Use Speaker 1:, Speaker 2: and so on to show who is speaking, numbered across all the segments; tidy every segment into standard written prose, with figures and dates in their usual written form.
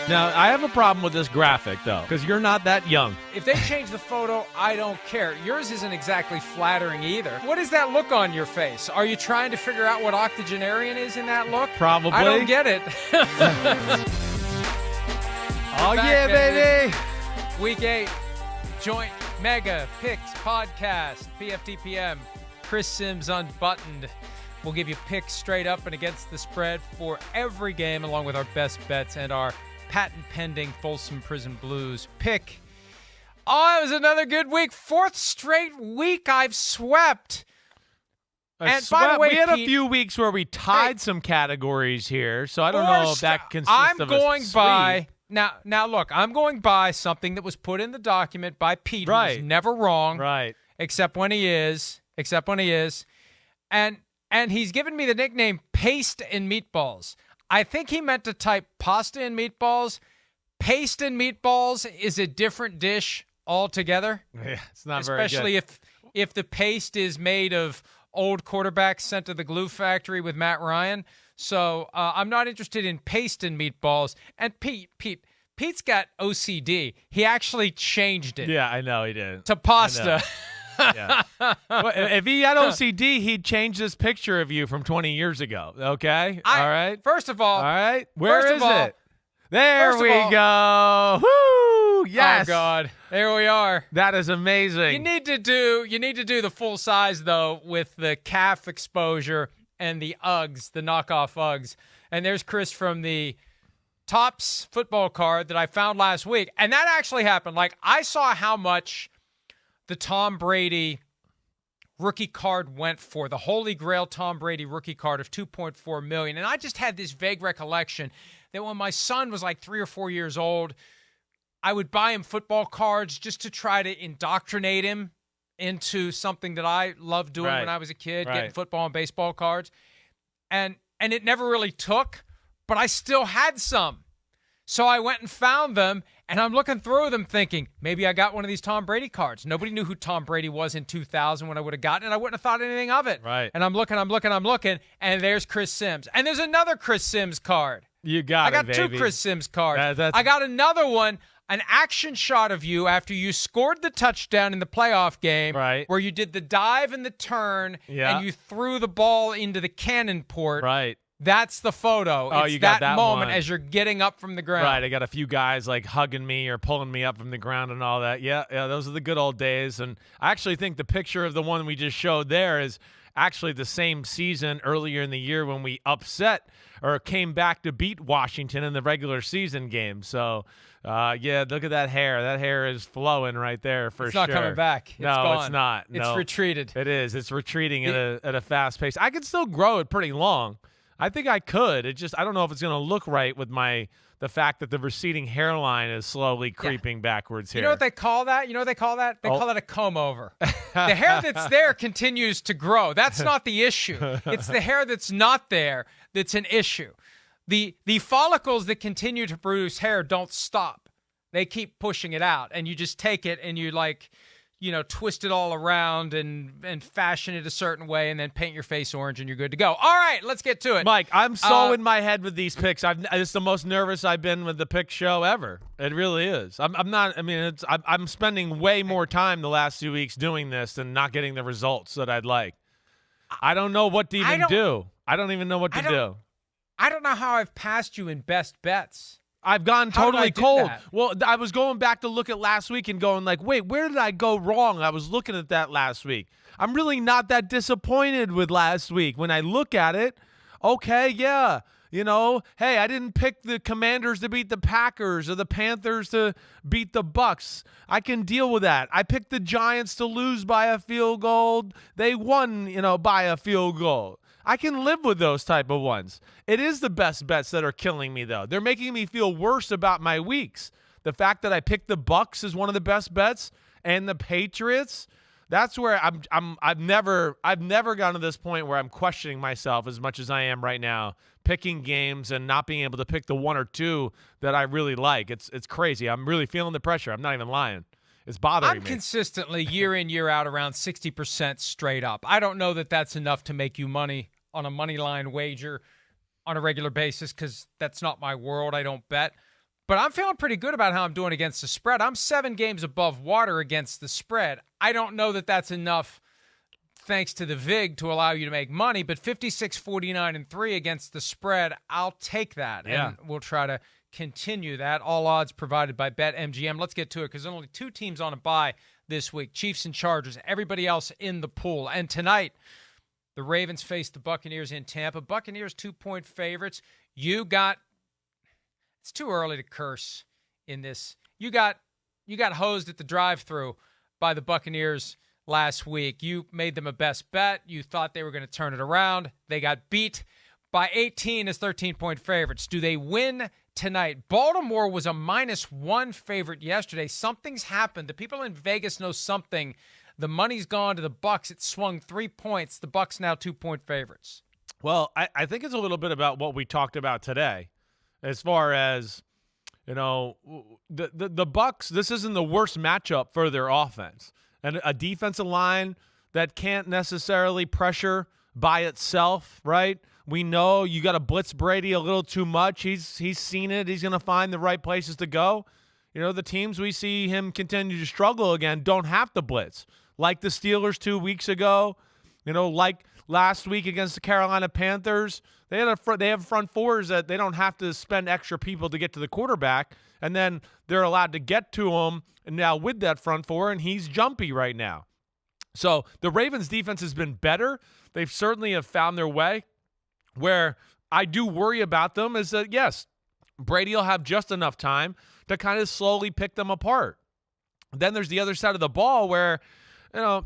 Speaker 1: Now, I have a problem with this graphic, though, because you're not that young.
Speaker 2: If they change the photo, I don't care. Yours isn't exactly flattering either. What is that look on your face? Are you trying to figure out what octogenarian is in that look?
Speaker 1: Probably.
Speaker 2: I don't get it.
Speaker 1: Oh, yeah, baby.
Speaker 2: Week 8, joint mega picks podcast, PFTPM. Chris Simms Unbuttoned. We'll give you picks straight up and against the spread for every game, along with our best bets and our patent-pending Folsom Prison Blues pick. Oh, it was another good week. 4th straight week I've swept.
Speaker 1: And by the way, we had Pete, a few weeks where we tied some categories here, so I don't know if that consists of a sweep.
Speaker 2: Now look, I'm going by something that was put in the document by Pete, who's never wrong,
Speaker 1: right?
Speaker 2: Except when he is, and he's given me the nickname Paste and Meatballs. I think he meant to type pasta and meatballs. Paste and meatballs is a different dish altogether.
Speaker 1: Yeah, it's not very good.
Speaker 2: Especially if the paste is made of old quarterbacks sent to the glue factory with Matt Ryan. So I'm not interested in paste and meatballs. And Pete's got OCD. He actually changed it.
Speaker 1: Yeah, I know he did.
Speaker 2: To pasta.
Speaker 1: Yeah. Well, if he had OCD, he'd change this picture of you from 20 years ago. Okay? All right?
Speaker 2: First of all.
Speaker 1: All right? Where is it? There we go. Woo! Yes.
Speaker 2: Oh, God. There we are.
Speaker 1: That is amazing.
Speaker 2: You need to do the full size, though, with the calf exposure and the Uggs, the knockoff Uggs. And there's Chris from the Topps football card that I found last week. And that actually happened. Like, I saw how much the Tom Brady rookie card went for, the Holy Grail Tom Brady rookie card of $2.4 million. And I just had this vague recollection that when my son was like 3 or 4 years old, I would buy him football cards just to try to indoctrinate him into something that I loved doing when I was a kid, getting football and baseball cards. And it never really took, but I still had some. So I went and found them, and I'm looking through them thinking, maybe I got one of these Tom Brady cards. Nobody knew who Tom Brady was in 2000 when I would have gotten it. I wouldn't have thought anything of it.
Speaker 1: Right.
Speaker 2: And I'm looking, and there's Chris Simms. And there's another Chris Simms card.
Speaker 1: You got it,
Speaker 2: I got
Speaker 1: baby.
Speaker 2: 2 Chris Simms cards. I got another one, an action shot of you after you scored the touchdown in the playoff game, where you did the dive and the turn, and you threw the ball into the cannon port.
Speaker 1: Right.
Speaker 2: That's the photo.
Speaker 1: Oh,
Speaker 2: it's
Speaker 1: you got
Speaker 2: that moment
Speaker 1: one.
Speaker 2: as you're getting up from the ground.
Speaker 1: Right, I got a few guys like hugging me or pulling me up from the ground and all that. Yeah, those are the good old days. And I actually think the picture of the one we just showed there is actually the same season earlier in the year when we upset or came back to beat Washington in the regular season game. So, yeah, look at that hair. That hair is flowing right there for sure.
Speaker 2: It's not coming back. It's
Speaker 1: no,
Speaker 2: gone.
Speaker 1: it's not.
Speaker 2: It's
Speaker 1: no.
Speaker 2: retreated.
Speaker 1: It is. It's retreating at a fast pace. I could still grow it pretty long. I think I could. I don't know if it's going to look right with the fact that the receding hairline is slowly creeping backwards here.
Speaker 2: You know what they call that? They call that a comb over. The hair that's there continues to grow. That's not the issue. It's the hair that's not there that's an issue. The follicles that continue to produce hair don't stop. They keep pushing it out, and you just take it and you twist it all around and fashion it a certain way and then paint your face orange and you're good to go. All right, let's get to it.
Speaker 1: Mike, I'm so in my head with these picks. It's the most nervous I've been with the pick show ever. It really is. I'm spending way more time the last 2 weeks doing this than not getting the results that I'd like. I don't know what to even do. I don't even know what to do.
Speaker 2: I don't know how I've passed you in best bets.
Speaker 1: I've gone totally cold.
Speaker 2: That?
Speaker 1: Well, I was going back to look at last week and going like, wait, where did I go wrong? I was looking at that last week. I'm really not that disappointed with last week. When I look at it, okay, yeah. Hey, I didn't pick the Commanders to beat the Packers or the Panthers to beat the Bucks. I can deal with that. I picked the Giants to lose by a field goal. They won, by a field goal. I can live with those type of ones. It is the best bets that are killing me, though. They're making me feel worse about my weeks. The fact that I picked the Bucks as one of the best bets and the Patriots, that's where I've never gotten to this point where I'm questioning myself as much as I am right now, picking games and not being able to pick the one or two that I really like. It's crazy. I'm really feeling the pressure. I'm not even lying. It's bothering me.
Speaker 2: I'm consistently year in, year out around 60% straight up. I don't know that that's enough to make you money on a money line wager on a regular basis because that's not my world. I don't bet. But I'm feeling pretty good about how I'm doing against the spread. I'm 7 games above water against the spread. I don't know that that's enough thanks to the VIG to allow you to make money, but 56, 49, and 3 against the spread, I'll take that.
Speaker 1: Yeah.
Speaker 2: And we'll try to continue that. All odds provided by BetMGM. Let's get to it because there's only 2 teams on a bye this week, Chiefs and Chargers. Everybody else in the pool. And tonight, the Ravens face the Buccaneers in Tampa. Buccaneers 2-point favorites. It's too early to curse in this. You got hosed at the drive-thru by the Buccaneers last week. You made them a best bet. You thought they were going to turn it around. They got beat by 18 as 13-point favorites. Do they win tonight? Baltimore was a -1 favorite yesterday. Something's happened. The people in Vegas know something. The money's gone to the Bucs. It swung 3 points. The Bucs now 2-point favorites.
Speaker 1: Well, I think it's a little bit about what we talked about today. As far as, the Bucs, this isn't the worst matchup for their offense. And a defensive line that can't necessarily pressure by itself, right? We know you got to blitz Brady a little too much. He's seen it. He's going to find the right places to go. The teams we see him continue to struggle again don't have to blitz. Like the Steelers 2 weeks ago, like last week against the Carolina Panthers. They have front fours that they don't have to spend extra people to get to the quarterback, and then they're allowed to get to him. And now with that front four, and he's jumpy right now. So the Ravens defense has been better. They certainly have found their way. Where I do worry about them is that, yes, Brady will have just enough time to kind of slowly pick them apart. Then there's the other side of the ball where, the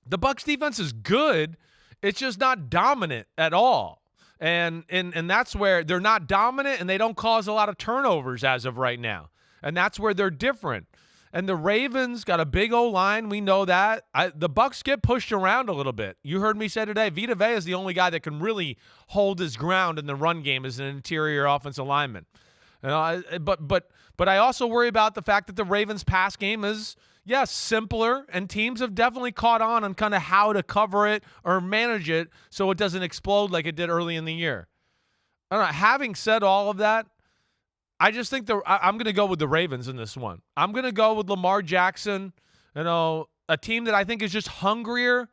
Speaker 1: Bucs defense is good. It's just not dominant at all. And that's where they're not dominant and they don't cause a lot of turnovers as of right now. And that's where they're different. And the Ravens got a big O-line. We know that. The Bucs get pushed around a little bit. You heard me say today, Vita Vea is the only guy that can really hold his ground in the run game as an interior offensive lineman. But I also worry about the fact that the Ravens pass game is, yes, simpler, and teams have definitely caught on kind of how to cover it or manage it so it doesn't explode like it did early in the year. I don't know. Having said all of that, I just think I'm going to go with the Ravens in this one. I'm going to go with Lamar Jackson, a team that I think is just hungrier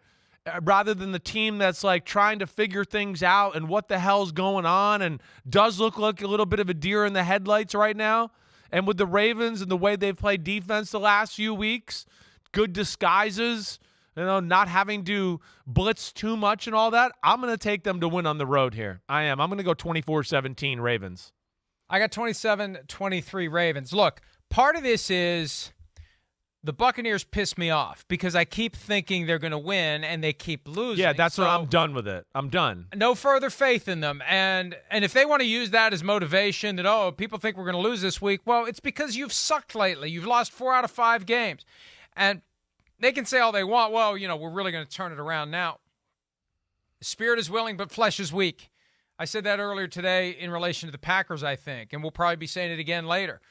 Speaker 1: rather than the team that's like trying to figure things out and what the hell's going on and does look like a little bit of a deer in the headlights right now. And with the Ravens and the way they've played defense the last few weeks, good disguises, not having to blitz too much and all that, I'm going to take them to win on the road here. I am. I'm going to go 24-17 Ravens.
Speaker 2: I got 27-23 Ravens. Look, part of this is the Buccaneers piss me off because I keep thinking they're going to win and they keep losing.
Speaker 1: Yeah, that's what I'm done with it. I'm done.
Speaker 2: No further faith in them. And if they want to use that as motivation that, people think we're going to lose this week, well, it's because you've sucked lately. You've lost 4 out of 5 games. And they can say all they want, well, we're really going to turn it around now. The spirit is willing, but flesh is weak. I said that earlier today in relation to the Packers, I think, and we'll probably be saying it again later.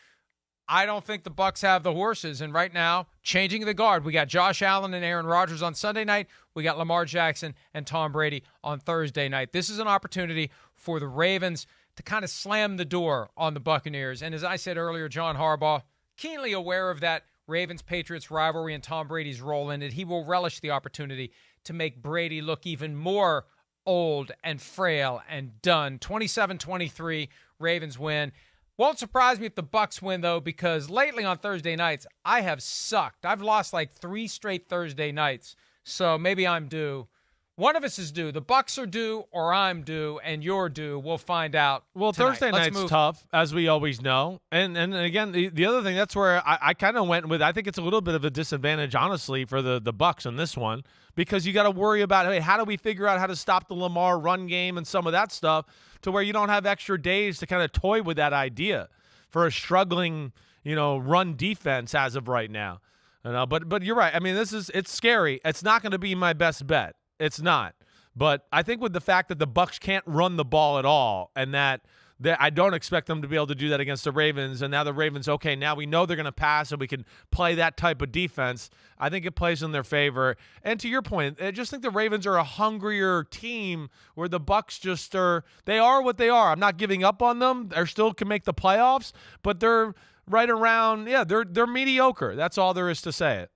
Speaker 2: I don't think the Bucs have the horses, and right now, changing the guard. We got Josh Allen and Aaron Rodgers on Sunday night. We got Lamar Jackson and Tom Brady on Thursday night. This is an opportunity for the Ravens to kind of slam the door on the Buccaneers. And as I said earlier, John Harbaugh, keenly aware of that Ravens-Patriots rivalry and Tom Brady's role in it, he will relish the opportunity to make Brady look even more old and frail and done. 27-23, Ravens win. Won't surprise me if the Bucs win, though, because lately on Thursday nights, I have sucked. I've lost like 3 straight Thursday nights, so maybe I'm due. One of us is due. The Bucs are due, or I'm due, and you're due. We'll find out.
Speaker 1: Well,
Speaker 2: tonight.
Speaker 1: Thursday night's tough, as we always know. And again, the other thing, that's where I kind of went with, I think it's a little bit of a disadvantage, honestly, for the Bucs in this one, because you got to worry about, hey, how do we figure out how to stop the Lamar run game and some of that stuff to where you don't have extra days to kind of toy with that idea for a struggling, run defense as of right now. But you're right. I mean, it's scary. It's not going to be my best bet. It's not. But I think with the fact that the Bucs can't run the ball at all and that I don't expect them to be able to do that against the Ravens. And now the Ravens, okay, now we know they're going to pass and we can play that type of defense. I think it plays in their favor. And to your point, I just think the Ravens are a hungrier team where the Bucs just they are what they are. I'm not giving up on them. They still can make the playoffs, but they're right around, they're mediocre. That's all there is to say it.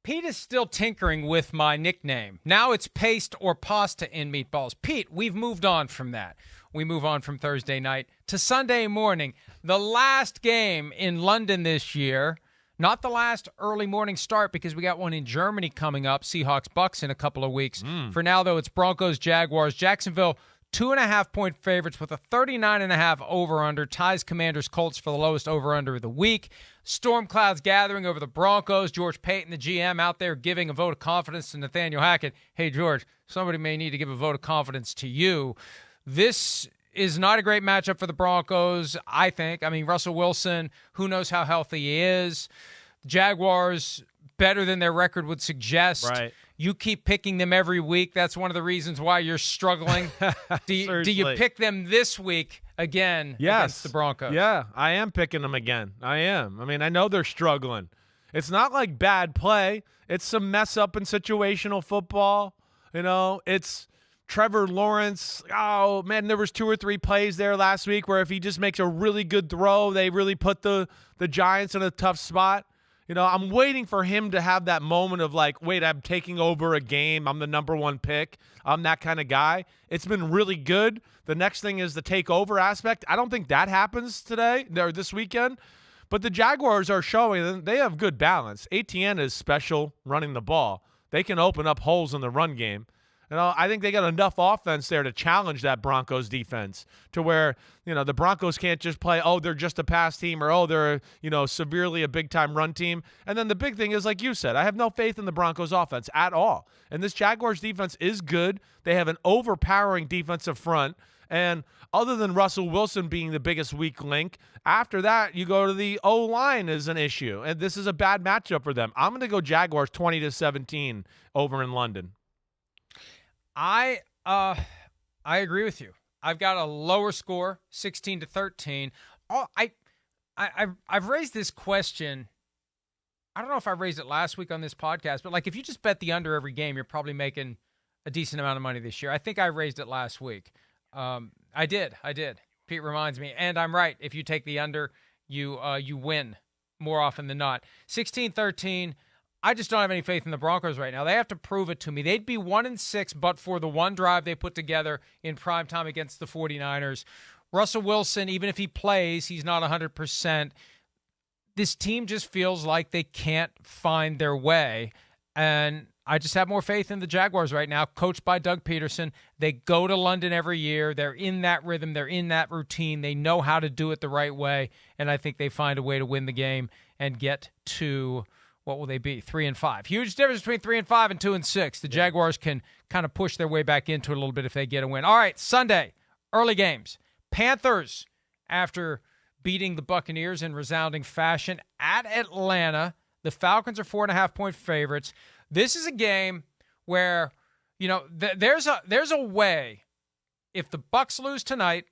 Speaker 2: Pete is still tinkering with my nickname. Now it's paste or pasta in meatballs. Pete, we've moved on from that. We move on from Thursday night to Sunday morning. The last game in London this year, not the last early morning start because we got one in Germany coming up, Seahawks Bucks in a couple of weeks. For now, though, it's Broncos Jaguars. Jacksonville 2.5-point favorites with a 39.5 over-under. Ties Commanders Colts for the lowest over-under of the week. Storm clouds gathering over the Broncos. George Payton, the GM, out there giving a vote of confidence to Nathaniel Hackett. Hey, George, somebody may need to give a vote of confidence to you. This is not a great matchup for the Broncos, I think. I mean, Russell Wilson, who knows how healthy he is. Jaguars, better than their record would suggest.
Speaker 1: Right.
Speaker 2: You keep picking them every week. That's one of the reasons why you're struggling. Do you pick them this week again against the Broncos?
Speaker 1: Yeah, I am picking them again. I am. I mean, I know they're struggling. It's not like bad play. It's some mess up in situational football. It's Trevor Lawrence. Oh, man, there was 2 or 3 plays there last week where if he just makes a really good throw, they really put the Giants in a tough spot. I'm waiting for him to have that moment of like, wait, I'm taking over a game. I'm the number 1 pick. I'm that kind of guy. It's been really good. The next thing is the takeover aspect. I don't think that happens today or this weekend. But the Jaguars are showing they have good balance. Etienne is special running the ball. They can open up holes in the run game. I think they got enough offense there to challenge that Broncos defense to where, the Broncos can't just play, oh, they're just a pass team or, oh, they're, severely a big-time run team. And then the big thing is, like you said, I have no faith in the Broncos offense at all. And this Jaguars defense is good. They have an overpowering defensive front. And other than Russell Wilson being the biggest weak link, after that, you go to the O-line is an issue. And this is a bad matchup for them. I'm going to go Jaguars 20-17 over in London.
Speaker 2: I agree with you. I've got a lower score, 16-13. I've raised this question. I don't know if I raised it last week on this podcast, but like if you just bet the under every game, you're probably making a decent amount of money this year. I think I raised it last week. I did. Pete reminds me, and I'm right. If you take the under, you win more often than not. 16-13. I just don't have any faith in the Broncos right now. They have to prove it to me. They'd be 1-6, but for the one drive they put together in primetime against the 49ers. Russell Wilson, even if he plays, he's not 100%. This team just feels like they can't find their way. And I just have more faith in the Jaguars right now, coached by Doug Peterson. They go to London every year. They're in that rhythm. They're in that routine. They know how to do it the right way. And I think they find a way to win the game and get to... what will they be? 3-5. Huge difference between 3-5 and 2-6. The Jaguars can kind of push their way back into it a little bit if they get a win. All right, Sunday, early games. Panthers, after beating the Buccaneers in resounding fashion at Atlanta. The Falcons are 4.5-point favorites. This is a game where, there's a way. If the Bucs lose tonight,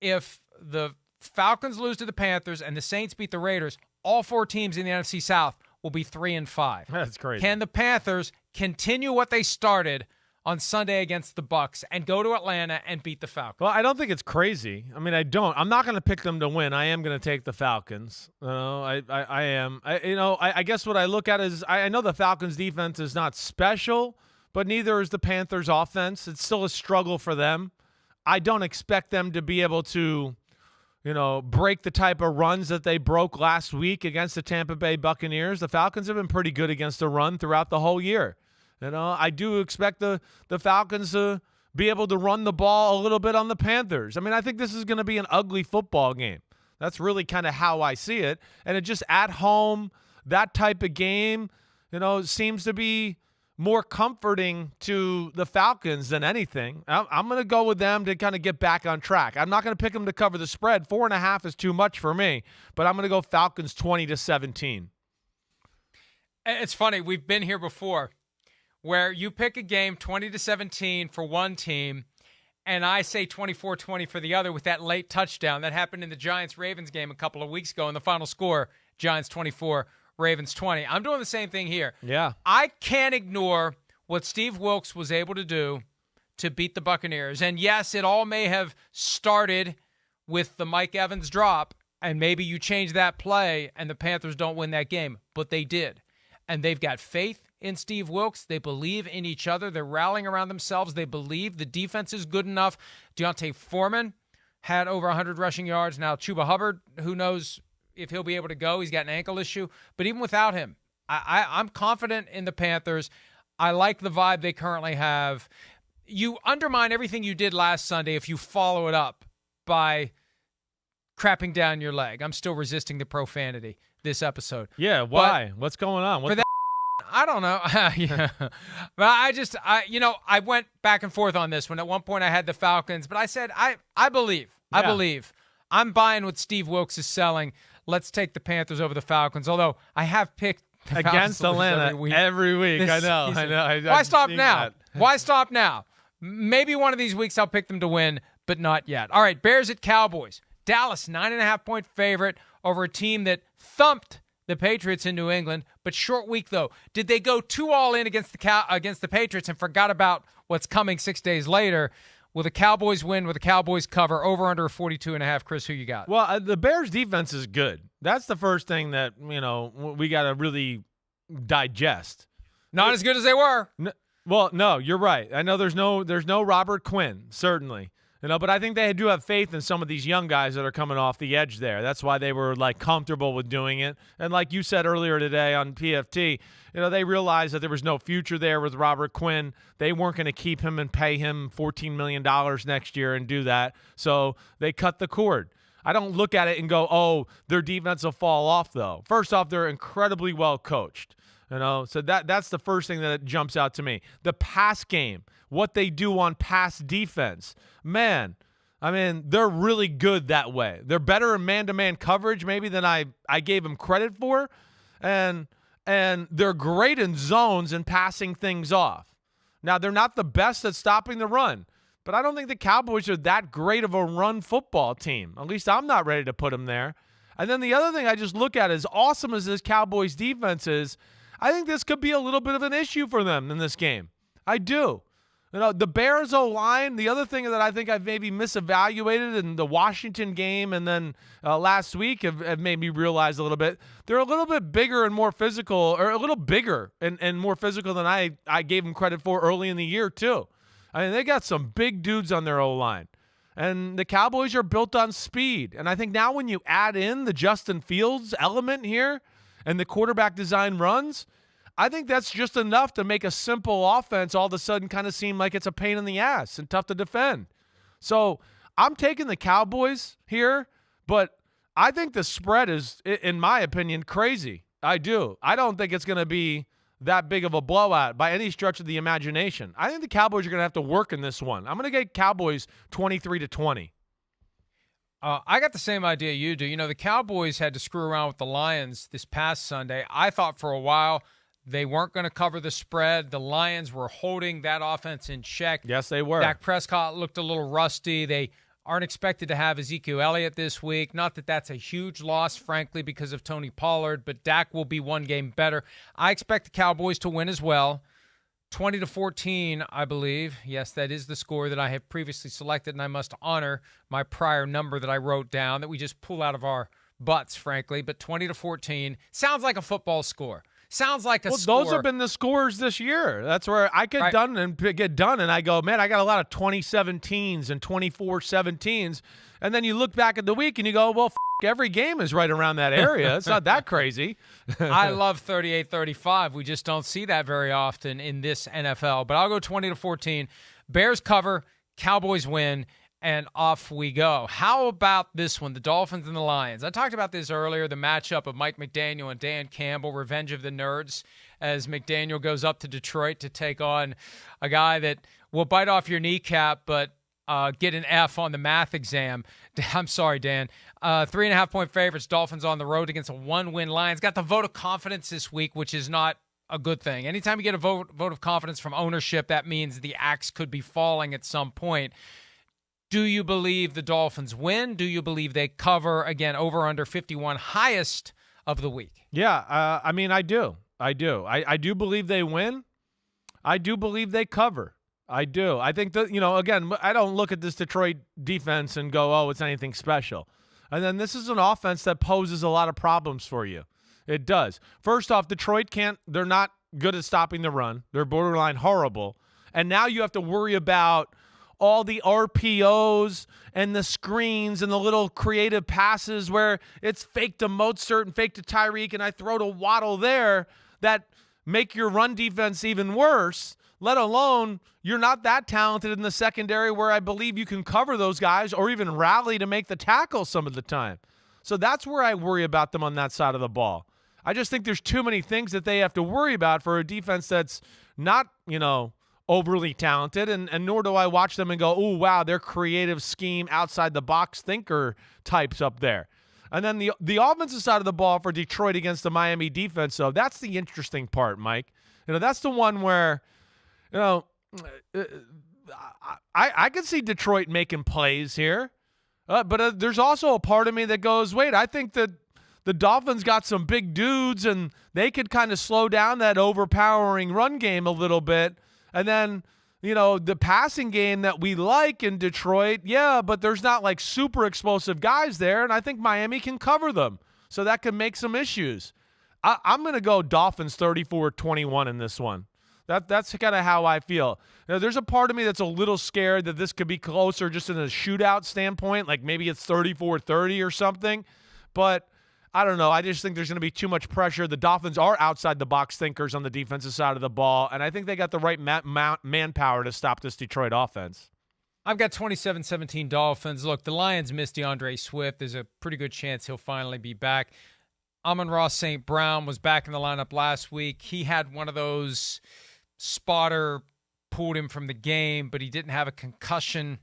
Speaker 2: if the Falcons lose to the Panthers and the Saints beat the Raiders, all 4 teams in the NFC South will be 3-5.
Speaker 1: That's crazy.
Speaker 2: Can the Panthers continue what they started on Sunday against the Bucs and go to Atlanta and beat the Falcons?
Speaker 1: Well, I don't think it's crazy. I mean, I don't. I'm not going to pick them to win. I am going to take the Falcons. I am. I guess what I look at is I know the Falcons defense is not special, but neither is the Panthers offense. It's still a struggle for them. I don't expect them to be able to break the type of runs that they broke last week against the Tampa Bay Buccaneers. The Falcons have been pretty good against the run throughout the whole year. I do expect the Falcons to be able to run the ball a little bit on the Panthers. I mean, I think this is going to be an ugly football game. That's really kind of how I see it. And it just at home, that type of game, seems to be more comforting to the Falcons than anything. I'm going to go with them to kind of get back on track. I'm not going to pick them to cover the spread. 4.5 is too much for me, but I'm going to go Falcons 20-17.
Speaker 2: It's funny. We've been here before where you pick a game 20-17 for one team, and I say 24-20 for the other with that late touchdown. That happened in the Giants-Ravens game a couple of weeks ago, and the final score, Giants 24, Ravens 20. I'm doing the same thing here.
Speaker 1: Yeah.
Speaker 2: I can't ignore what Steve Wilkes was able to do to beat the Buccaneers. And yes, it all may have started with the Mike Evans drop, and maybe you change that play and the Panthers don't win that game, but they did. And they've got faith in Steve Wilkes. They believe in each other. They're rallying around themselves. They believe the defense is good enough. Deontay Foreman had over 100 rushing yards. Now Chuba Hubbard, who knows if he'll be able to go. He's got an ankle issue. But even without him, I'm confident in the Panthers. I like the vibe they currently have. You undermine everything you did last Sunday if you follow it up by crapping down your leg. I'm still resisting the profanity this episode.
Speaker 1: Yeah, why? What's going on?
Speaker 2: For that, I don't know. Yeah. But I went back and forth on this one. At one point I had the Falcons, but I said, I believe. I believe. I'm buying what Steve Wilkes is selling. Let's take the Panthers over the Falcons, although I have picked the
Speaker 1: against Atlanta every week. I know.
Speaker 2: Why stop now? Why stop now? Maybe one of these weeks I'll pick them to win, but not yet. All right, Bears at Cowboys. Dallas, 9.5-point favorite over a team that thumped the Patriots in New England, but short week, though. Did they go too all in against the Patriots and forgot about what's coming 6 days later? Will the Cowboys win? Will the Cowboys cover? Over under 42.5. Chris, who you got?
Speaker 1: Well, the Bears' defense is good. That's the first thing that, we got to really digest.
Speaker 2: Not as good as they were.
Speaker 1: No, you're right. I know there's no Robert Quinn, certainly. But I think they do have faith in some of these young guys that are coming off the edge there. That's why they were comfortable with doing it. And like you said earlier today on PFT, they realized that there was no future there with Robert Quinn. They weren't going to keep him and pay him $14 million next year and do that. So they cut the cord. I don't look at it and go, oh, their defense will fall off, though. First off, they're incredibly well coached. So that's the first thing that jumps out to me. The pass game, what they do on pass defense. Man, they're really good that way. They're better in man-to-man coverage maybe than I gave them credit for. And they're great in zones and passing things off. Now, they're not the best at stopping the run, but I don't think the Cowboys are that great of a run football team. At least I'm not ready to put them there. And then the other thing I just look at, as awesome as this Cowboys defense is, I think this could be a little bit of an issue for them in this game. I do. The Bears O-line, the other thing that I think I've maybe misevaluated in the Washington game and then last week have made me realize a little bit, they're a little bit bigger and more physical, or a little bigger and more physical than I gave them credit for early in the year too. They got some big dudes on their O-line. And the Cowboys are built on speed. And I think now when you add in the Justin Fields element here and the quarterback design runs, I think that's just enough to make a simple offense all of a sudden kind of seem like it's a pain in the ass and tough to defend. So I'm taking the Cowboys here, but I think the spread is, in my opinion, crazy. I do. I don't think it's going to be that big of a blowout by any stretch of the imagination. I think the Cowboys are going to have to work in this one. I'm going to get Cowboys 23-20.
Speaker 2: I got the same idea you do. The Cowboys had to screw around with the Lions this past Sunday. I thought for a while they weren't going to cover the spread. The Lions were holding that offense in check.
Speaker 1: Yes, they were.
Speaker 2: Dak Prescott looked a little rusty. They aren't expected to have Ezekiel Elliott this week. Not that that's a huge loss, frankly, because of Tony Pollard, but Dak will be one game better. I expect the Cowboys to win as well. 20-14, I believe. Yes, that is the score that I have previously selected, and I must honor my prior number that I wrote down that we just pull out of our butts, frankly. But 20-14 sounds like a football score. Sounds like a score.
Speaker 1: Those have been the scores this year. That's where I get done, and I go, man, I got a lot of 2017s and 24-17s. And then you look back at the week and you go, well, every game is right around that area. It's not that crazy.
Speaker 2: I love 38-35. We just don't see that very often in this NFL. But I'll go 20-14. Bears cover, Cowboys win, and off we go. How about this one, the Dolphins and the Lions? I talked about this earlier, the matchup of Mike McDaniel and Dan Campbell, revenge of the nerds, as McDaniel goes up to Detroit to take on a guy that will bite off your kneecap, but get an F on the math exam. I'm sorry, Dan. 3.5-point favorites, Dolphins on the road against a 1-win Lions. Got the vote of confidence this week, which is not a good thing. Anytime you get a vote of confidence from ownership, that means the axe could be falling at some point. Do you believe the Dolphins win? Do you believe they cover? Again, over under 51, highest of the week.
Speaker 1: Yeah, I mean, I do. I do believe they win. I do believe they cover. I do. I think that, again, I don't look at this Detroit defense and go, oh, it's anything special. And then this is an offense that poses a lot of problems for you. It does. First off, Detroit they're not good at stopping the run. They're borderline horrible. And now you have to worry about all the RPOs and the screens and the little creative passes where it's fake to Mostert and fake to Tyreek and I throw to Waddle there that make your run defense even worse, let alone you're not that talented in the secondary where I believe you can cover those guys or even rally to make the tackle some of the time. So that's where I worry about them on that side of the ball. I just think there's too many things that they have to worry about for a defense that's not, overly talented, and nor do I watch them and go, oh, wow, they're creative scheme, outside-the-box thinker types up there. And then the offensive side of the ball for Detroit against the Miami defense, so that's the interesting part, Mike. That's the one where, I could see Detroit making plays here, but there's also a part of me that goes, wait, I think that the Dolphins got some big dudes, and they could kind of slow down that overpowering run game a little bit. And then, the passing game that we like in Detroit, yeah, but there's not like super explosive guys there, and I think Miami can cover them. So that could make some issues. I'm going to go Dolphins 34-21 in this one. That's kind of how I feel. There's a part of me that's a little scared that this could be closer just in a shootout standpoint, like maybe it's 34-30 or something. But I don't know. I just think there's going to be too much pressure. The Dolphins are outside-the-box thinkers on the defensive side of the ball, and I think they got the right manpower to stop this Detroit offense.
Speaker 2: I've got 27-17 Dolphins. Look, the Lions missed DeAndre Swift. There's a pretty good chance he'll finally be back. Amon-Ra St. Brown was back in the lineup last week. He had one of those spotter pulled him from the game, but he didn't have a concussion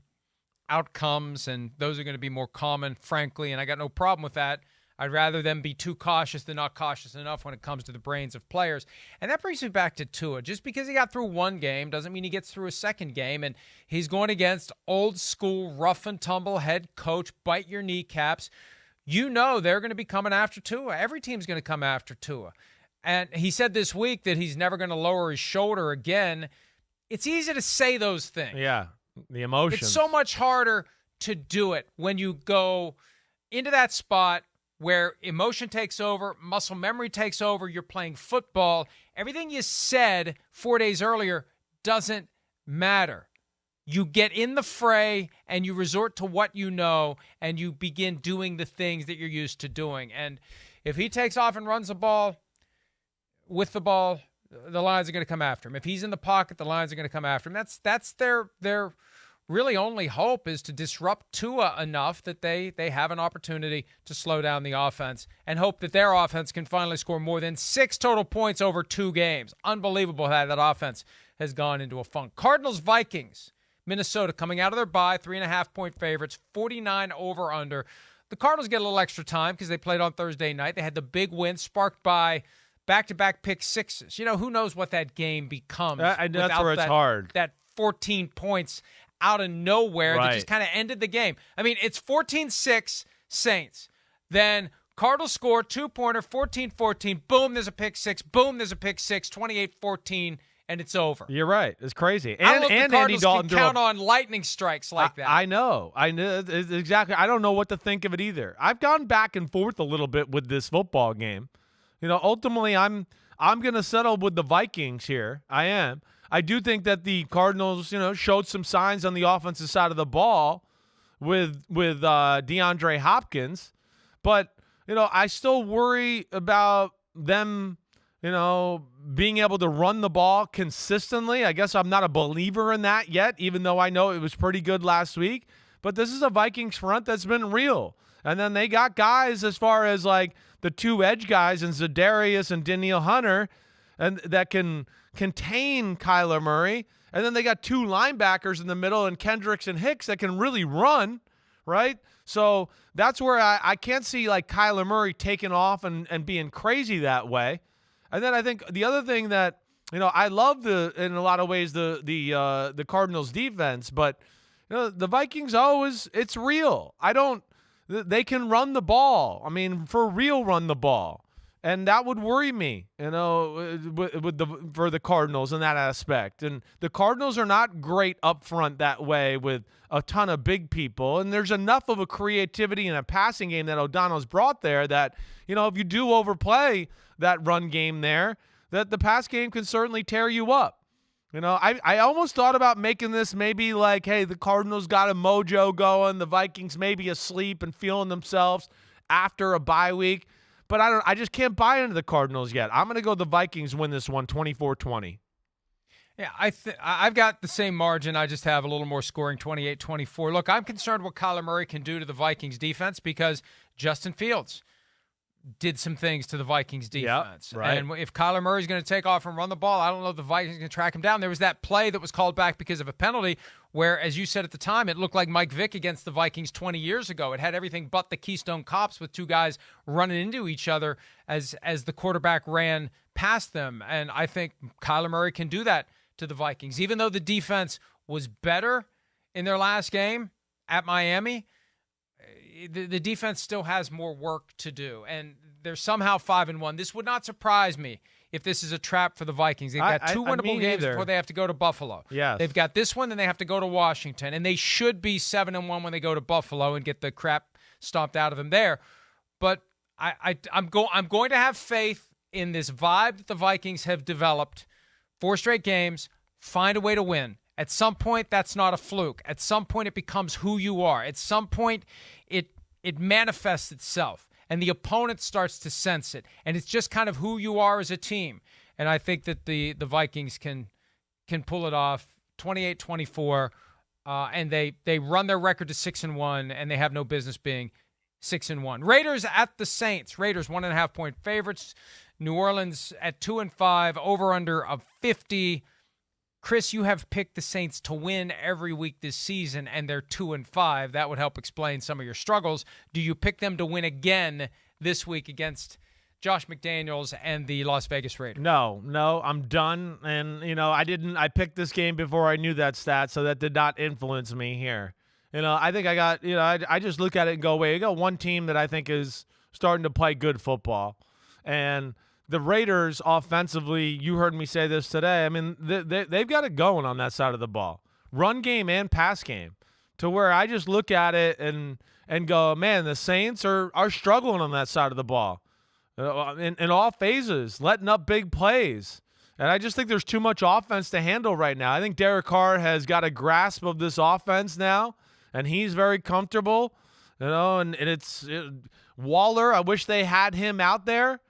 Speaker 2: outcomes, and those are going to be more common, frankly, and I got no problem with that. I'd rather them be too cautious than not cautious enough when it comes to the brains of players. And that brings me back to Tua. Just because he got through one game doesn't mean he gets through a second game. And he's going against old school, rough and tumble head coach, bite your kneecaps. They're going to be coming after Tua. Every team's going to come after Tua. And he said this week that he's never going to lower his shoulder again. It's easy to say those things.
Speaker 1: Yeah, the emotions.
Speaker 2: It's so much harder to do it when you go into that spot where emotion takes over, muscle memory takes over, you're playing football. Everything you said 4 days earlier doesn't matter. You get in the fray and you resort to what you know and you begin doing the things that you're used to doing. And if he takes off and runs the ball with the ball, the Lions are going to come after him. If he's in the pocket, the Lions are going to come after him. That's their really only hope is to disrupt Tua enough that they have an opportunity to slow down the offense and hope that their offense can finally score more than 6 total points over 2 games. Unbelievable how that offense has gone into a funk. Cardinals, Vikings, Minnesota coming out of their bye, 3.5-point favorites, 49 over/under. The Cardinals get a little extra time because they played on Thursday night. They had the big win sparked by back-to-back pick sixes. Who knows what that game becomes.
Speaker 1: That's where it's hard.
Speaker 2: That 14 points out of nowhere
Speaker 1: right.
Speaker 2: That just kind of ended the game. I mean, it's 14-6 Saints. Then Cardinals score, 2-pointer, 14-14. Boom, there's a pick six. Boom, there's a pick six, 28-14, and it's over.
Speaker 1: You're right. It's crazy.
Speaker 2: And
Speaker 1: Andy Dalton
Speaker 2: can count on lightning strikes like that.
Speaker 1: I know. Exactly. I don't know what to think of it either. I've gone back and forth a little bit with this football game. Ultimately, I'm going to settle with the Vikings here. I am. I do think that the Cardinals, showed some signs on the offensive side of the ball with DeAndre Hopkins, but I still worry about them, being able to run the ball consistently. I guess I'm not a believer in that yet, even though I know it was pretty good last week. But this is a Vikings front that's been real, and then they got guys as far as like the 2 edge guys in Za'Darius and Danielle Hunter, and that can contain Kyler Murray. And then they got 2 linebackers in the middle and Kendricks and Hicks that can really run, right? So that's where I can't see like Kyler Murray taking off and being crazy that way. And then I think the other thing that, I love in a lot of ways the Cardinals defense, but The Vikings it's real. They can run the ball. I mean, for real, run the ball. And that would worry me, for the Cardinals in that aspect. And the Cardinals are not great up front that way with a ton of big people. And there's enough of a creativity in a passing game that O'Donnell's brought there that, if you do overplay that run game there, that the pass game can certainly tear you up. I almost thought about making this maybe like, hey, the Cardinals got a mojo going, the Vikings maybe asleep and feeling themselves after a bye week. But I just can't buy into the Cardinals yet. I'm going to go the Vikings win this one 24-20.
Speaker 2: Yeah, I've got the same margin. I just have a little more scoring, 28-24. Look, I'm concerned what Kyler Murray can do to the Vikings defense because Justin Fields did some things to the Vikings defense.
Speaker 1: Yep, right.
Speaker 2: And if Kyler Murray's going to take off and run the ball, I don't know if the Vikings can track him down. There was that play that was called back because of a penalty where, as you said at the time, it looked like Mike Vick against the Vikings 20 years ago. It had everything but the Keystone Cops with two guys running into each other as the quarterback ran past them. And I think Kyler Murray can do that to the Vikings. Even though the defense was better in their last game at Miami, the defense still has more work to do, and they're somehow 5-1. This would not surprise me if this is a trap for the Vikings. They've got two winnable games before they have to go to Buffalo.
Speaker 1: Yes.
Speaker 2: They've got this one, then they have to go to Washington, and they should be 7-1 when they go to Buffalo and get the crap stomped out of them there. But I'm going to have faith in this vibe that the Vikings have developed. 4 straight games, find a way to win. At some point, that's not a fluke. At some point, it becomes who you are. At some point, it manifests itself, and the opponent starts to sense it. And it's just kind of who you are as a team. And I think that the Vikings can pull it off 28-24, and they run their record to 6-1, and they have no business being 6-1. Raiders at the Saints. Raiders 1.5-point favorites. New Orleans at 2-5, over-under of 50. Chris, you have picked the Saints to win every week this season, and they're 2-5. That would help explain some of your struggles. Do you pick them to win again this week against Josh McDaniels and the Las Vegas Raiders?
Speaker 1: No, I'm done. And, I picked this game before I knew that stat, so that did not influence me here. I think I got, I just look at it and go, wait, I got one team that I think is starting to play good football. And the Raiders offensively, you heard me say this today, I mean, they've got it going on that side of the ball. Run game and pass game. To where I just look at it and go, man, the Saints are struggling on that side of the ball. In all phases, letting up big plays. And I just think there's too much offense to handle right now. I think Derek Carr has got a grasp of this offense now, and he's very comfortable. And it's Waller, I wish they had him out there.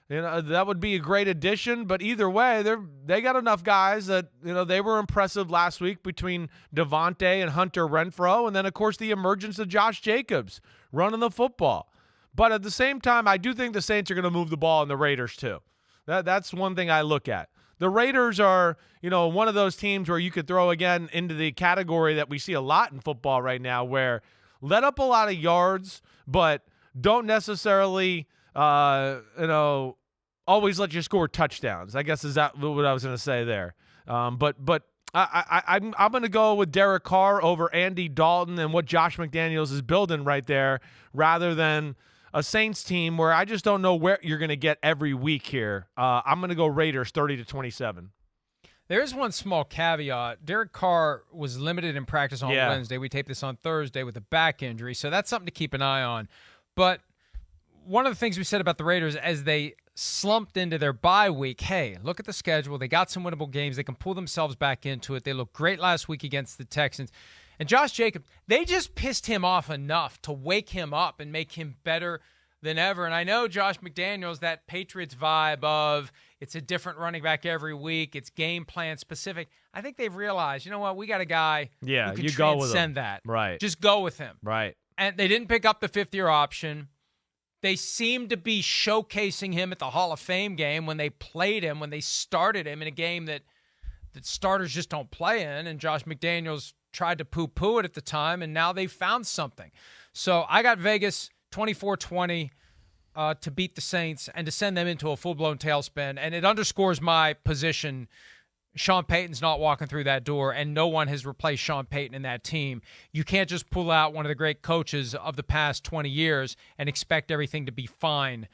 Speaker 1: That would be a great addition. But either way, they got enough guys that, they were impressive last week between Devontae and Hunter Renfrow. And then, of course, the emergence of Josh Jacobs running the football. But at the same time, I do think the Saints are going to move the ball and the Raiders too. That's one thing I look at. The Raiders are, one of those teams where you could throw again into the category that we see a lot in football right now, where let up a lot of yards, but don't necessarily always let you score touchdowns. I guess is that what I was going to say there. But I'm going to go with Derek Carr over Andy Dalton and what Josh McDaniels is building right there, rather than a Saints team where I just don't know where you're going to get every week here. I'm going to go Raiders 30-27.
Speaker 2: There is one small caveat. Derek Carr was limited in practice on Wednesday. We taped this on Thursday with a back injury, so that's something to keep an eye on. But one of the things we said about the Raiders as they slumped into their bye week, hey, look at the schedule. They got some winnable games. They can pull themselves back into it. They looked great last week against the Texans. And Josh Jacobs, they just pissed him off enough to wake him up and make him better than ever. And I know Josh McDaniels, that Patriots vibe of it's a different running back every week, it's game plan specific. I think they've realized, you know what, we got a guy who can
Speaker 1: you go with him.
Speaker 2: that.
Speaker 1: Right.
Speaker 2: Just go with him.
Speaker 1: Right.
Speaker 2: And they didn't pick up the fifth-year option. They seemed to be showcasing him at the Hall of Fame game when they played him, when they started him in a game that starters just don't play in, and Josh McDaniels tried to poo-poo it at the time, and now they've found something. So I got Vegas 24-20 to beat the Saints and to send them into a full-blown tailspin, and it underscores my position Sean Payton's not walking through that door, and no one has replaced Sean Payton in that team. You can't just pull out one of the great coaches of the past 20 years and expect everything to be fine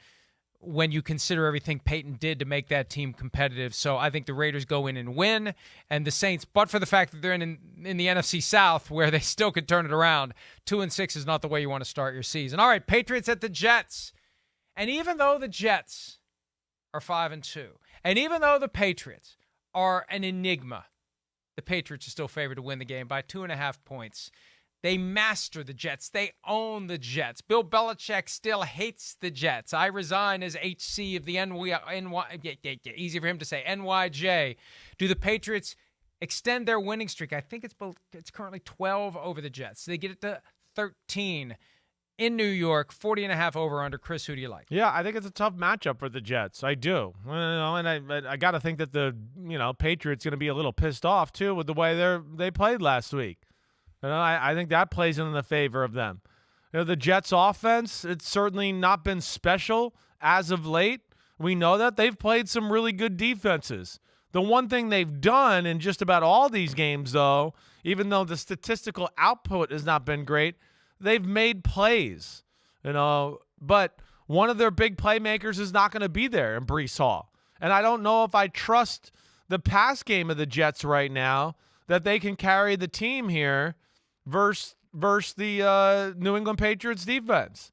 Speaker 2: when you consider everything Payton did to make that team competitive. So I think the Raiders go in and win, and the Saints, but for the fact that they're in the NFC South where they still could turn it around, 2-6 is not the way you want to start your season. All right, Patriots at the Jets. And even though the Jets are 5-2, and even though the Patriots are an enigma, the Patriots are still favored to win the game by 2.5 points. They master the Jets. They own the Jets. Bill Belichick still hates the Jets. I resign as HC of the easy for him to say, NYJ. Do the Patriots extend their winning streak? I think it's currently 12 over the Jets. They get it to 13 in New York, 40.5 over under. Chris, who do you like?
Speaker 1: Yeah, I think it's a tough matchup for the Jets. I do. And I got to think that the Patriots going to be a little pissed off too with the way they played last week. I think that plays in the favor of them. The Jets offense, it's certainly not been special as of late. We know that they've played some really good defenses. The one thing they've done in just about all these games, though, even though the statistical output has not been great, they've made plays. But one of their big playmakers is not going to be there in Breece Hall. And I don't know if I trust the pass game of the Jets right now that they can carry the team here versus the New England Patriots defense.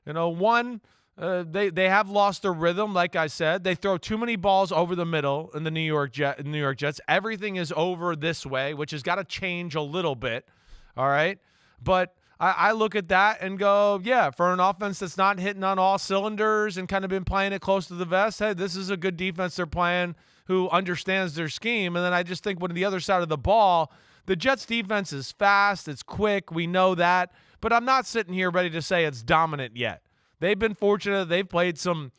Speaker 1: They have lost their rhythm, like I said. They throw too many balls over the middle in the New York Jets. Everything is over this way, which has got to change a little bit, all right? But I look at that and go, yeah, for an offense that's not hitting on all cylinders and kind of been playing it close to the vest, hey, this is a good defense they're playing who understands their scheme. And then I just think when the other side of the ball, the Jets defense is fast, it's quick, we know that, but I'm not sitting here ready to say it's dominant yet. They've been fortunate. They've played some,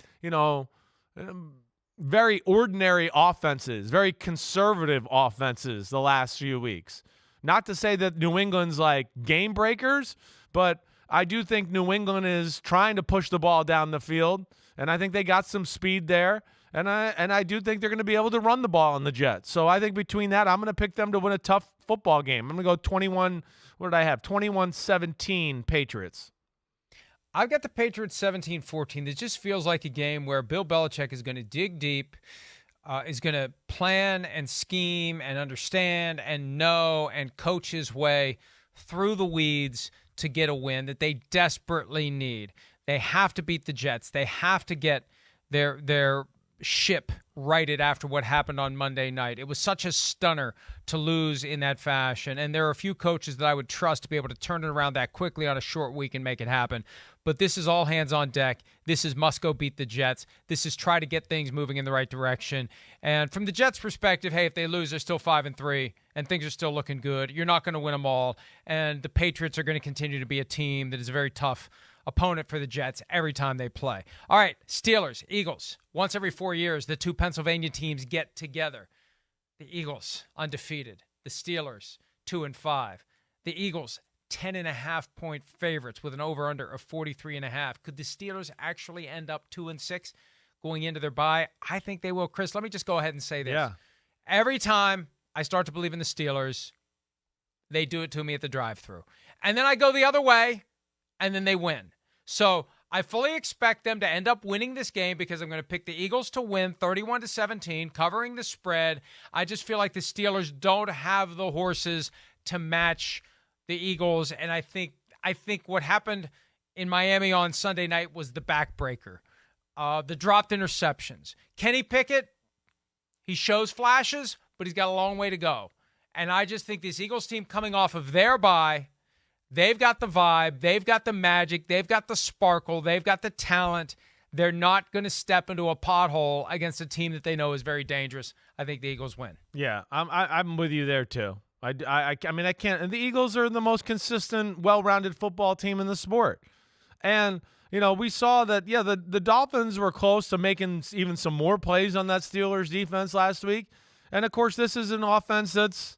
Speaker 1: very ordinary offenses, very conservative offenses the last few weeks. Not to say that New England's like game breakers, but I do think New England is trying to push the ball down the field, and I think they got some speed there. And I do think they're going to be able to run the ball on the Jets. So I think between that, I'm going to pick them to win a tough football game. I'm going to go 21. What did I have? 21-17 Patriots.
Speaker 2: I've got the Patriots 17-14. It just feels like a game where Bill Belichick is going to dig deep, is going to plan and scheme and understand and know and coach his way through the weeds to get a win that they desperately need. They have to beat the Jets. They have to get their ship righted after what happened on Monday night. It was such a stunner to lose in that fashion, and there are a few coaches that I would trust to be able to turn it around that quickly on a short week and make it happen. But this is all hands on deck. This is must go beat the Jets. This is try to get things moving in the right direction. And from the Jets' perspective, hey, if they lose, they're still 5-3, and things are still looking good. You're not going to win them all, and the Patriots are going to continue to be a team that is a very tough opponent for the Jets every time they play. All right, Steelers, Eagles. Once every 4 years, the two Pennsylvania teams get together. The Eagles, undefeated. The Steelers, 2-5. The Eagles, 10.5-point favorites with an over-under of 43.5. Could the Steelers actually end up 2-6 going into their bye? I think they will. Chris, let me just go ahead and say this.
Speaker 1: Yeah.
Speaker 2: Every time I start to believe in the Steelers, they do it to me at the drive-thru. And then I go the other way, and then they win. So I fully expect them to end up winning this game because I'm going to pick the Eagles to win 31-17, covering the spread. I just feel like the Steelers don't have the horses to match the Eagles, and I think what happened in Miami on Sunday night was the backbreaker. The dropped interceptions. Kenny Pickett, he shows flashes, but he's got a long way to go. And I just think this Eagles team coming off of their bye, they've got the vibe, they've got the magic, they've got the sparkle, they've got the talent. They're not going to step into a pothole against a team that they know is very dangerous. I think the Eagles win.
Speaker 1: Yeah, I'm with you there too. I mean, I can't. And the Eagles are the most consistent, well-rounded football team in the sport. And we saw that. Yeah, the Dolphins were close to making even some more plays on that Steelers defense last week. And of course, this is an offense that's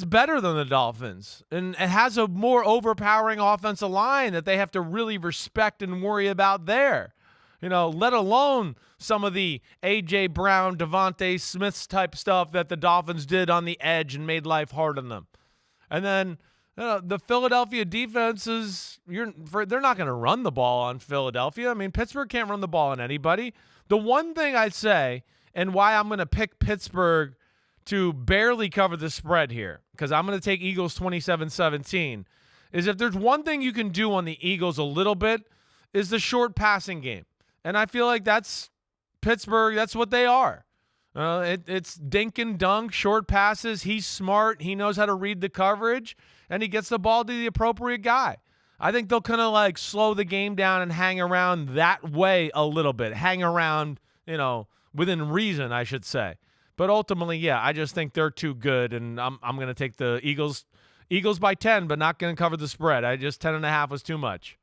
Speaker 1: better than the Dolphins, and it has a more overpowering offensive line that they have to really respect and worry about there. let alone some of the A.J. Brown, Devontae Smiths type stuff that the Dolphins did on the edge and made life hard on them. And then the Philadelphia defense they're not going to run the ball on Philadelphia. I mean, Pittsburgh can't run the ball on anybody. The one thing I'd say, and why I'm going to pick Pittsburgh to barely cover the spread here, because I'm going to take Eagles 27-17, is if there's one thing you can do on the Eagles a little bit is the short passing game. And I feel like that's Pittsburgh. That's what they are. It's dink and dunk, short passes. He's smart. He knows how to read the coverage, and he gets the ball to the appropriate guy. I think they'll kind of like slow the game down and hang around that way a little bit. Hang around, within reason, I should say. But ultimately, yeah, I just think they're too good, and I'm going to take the Eagles by 10, but not going to cover the spread. 10.5 was too much.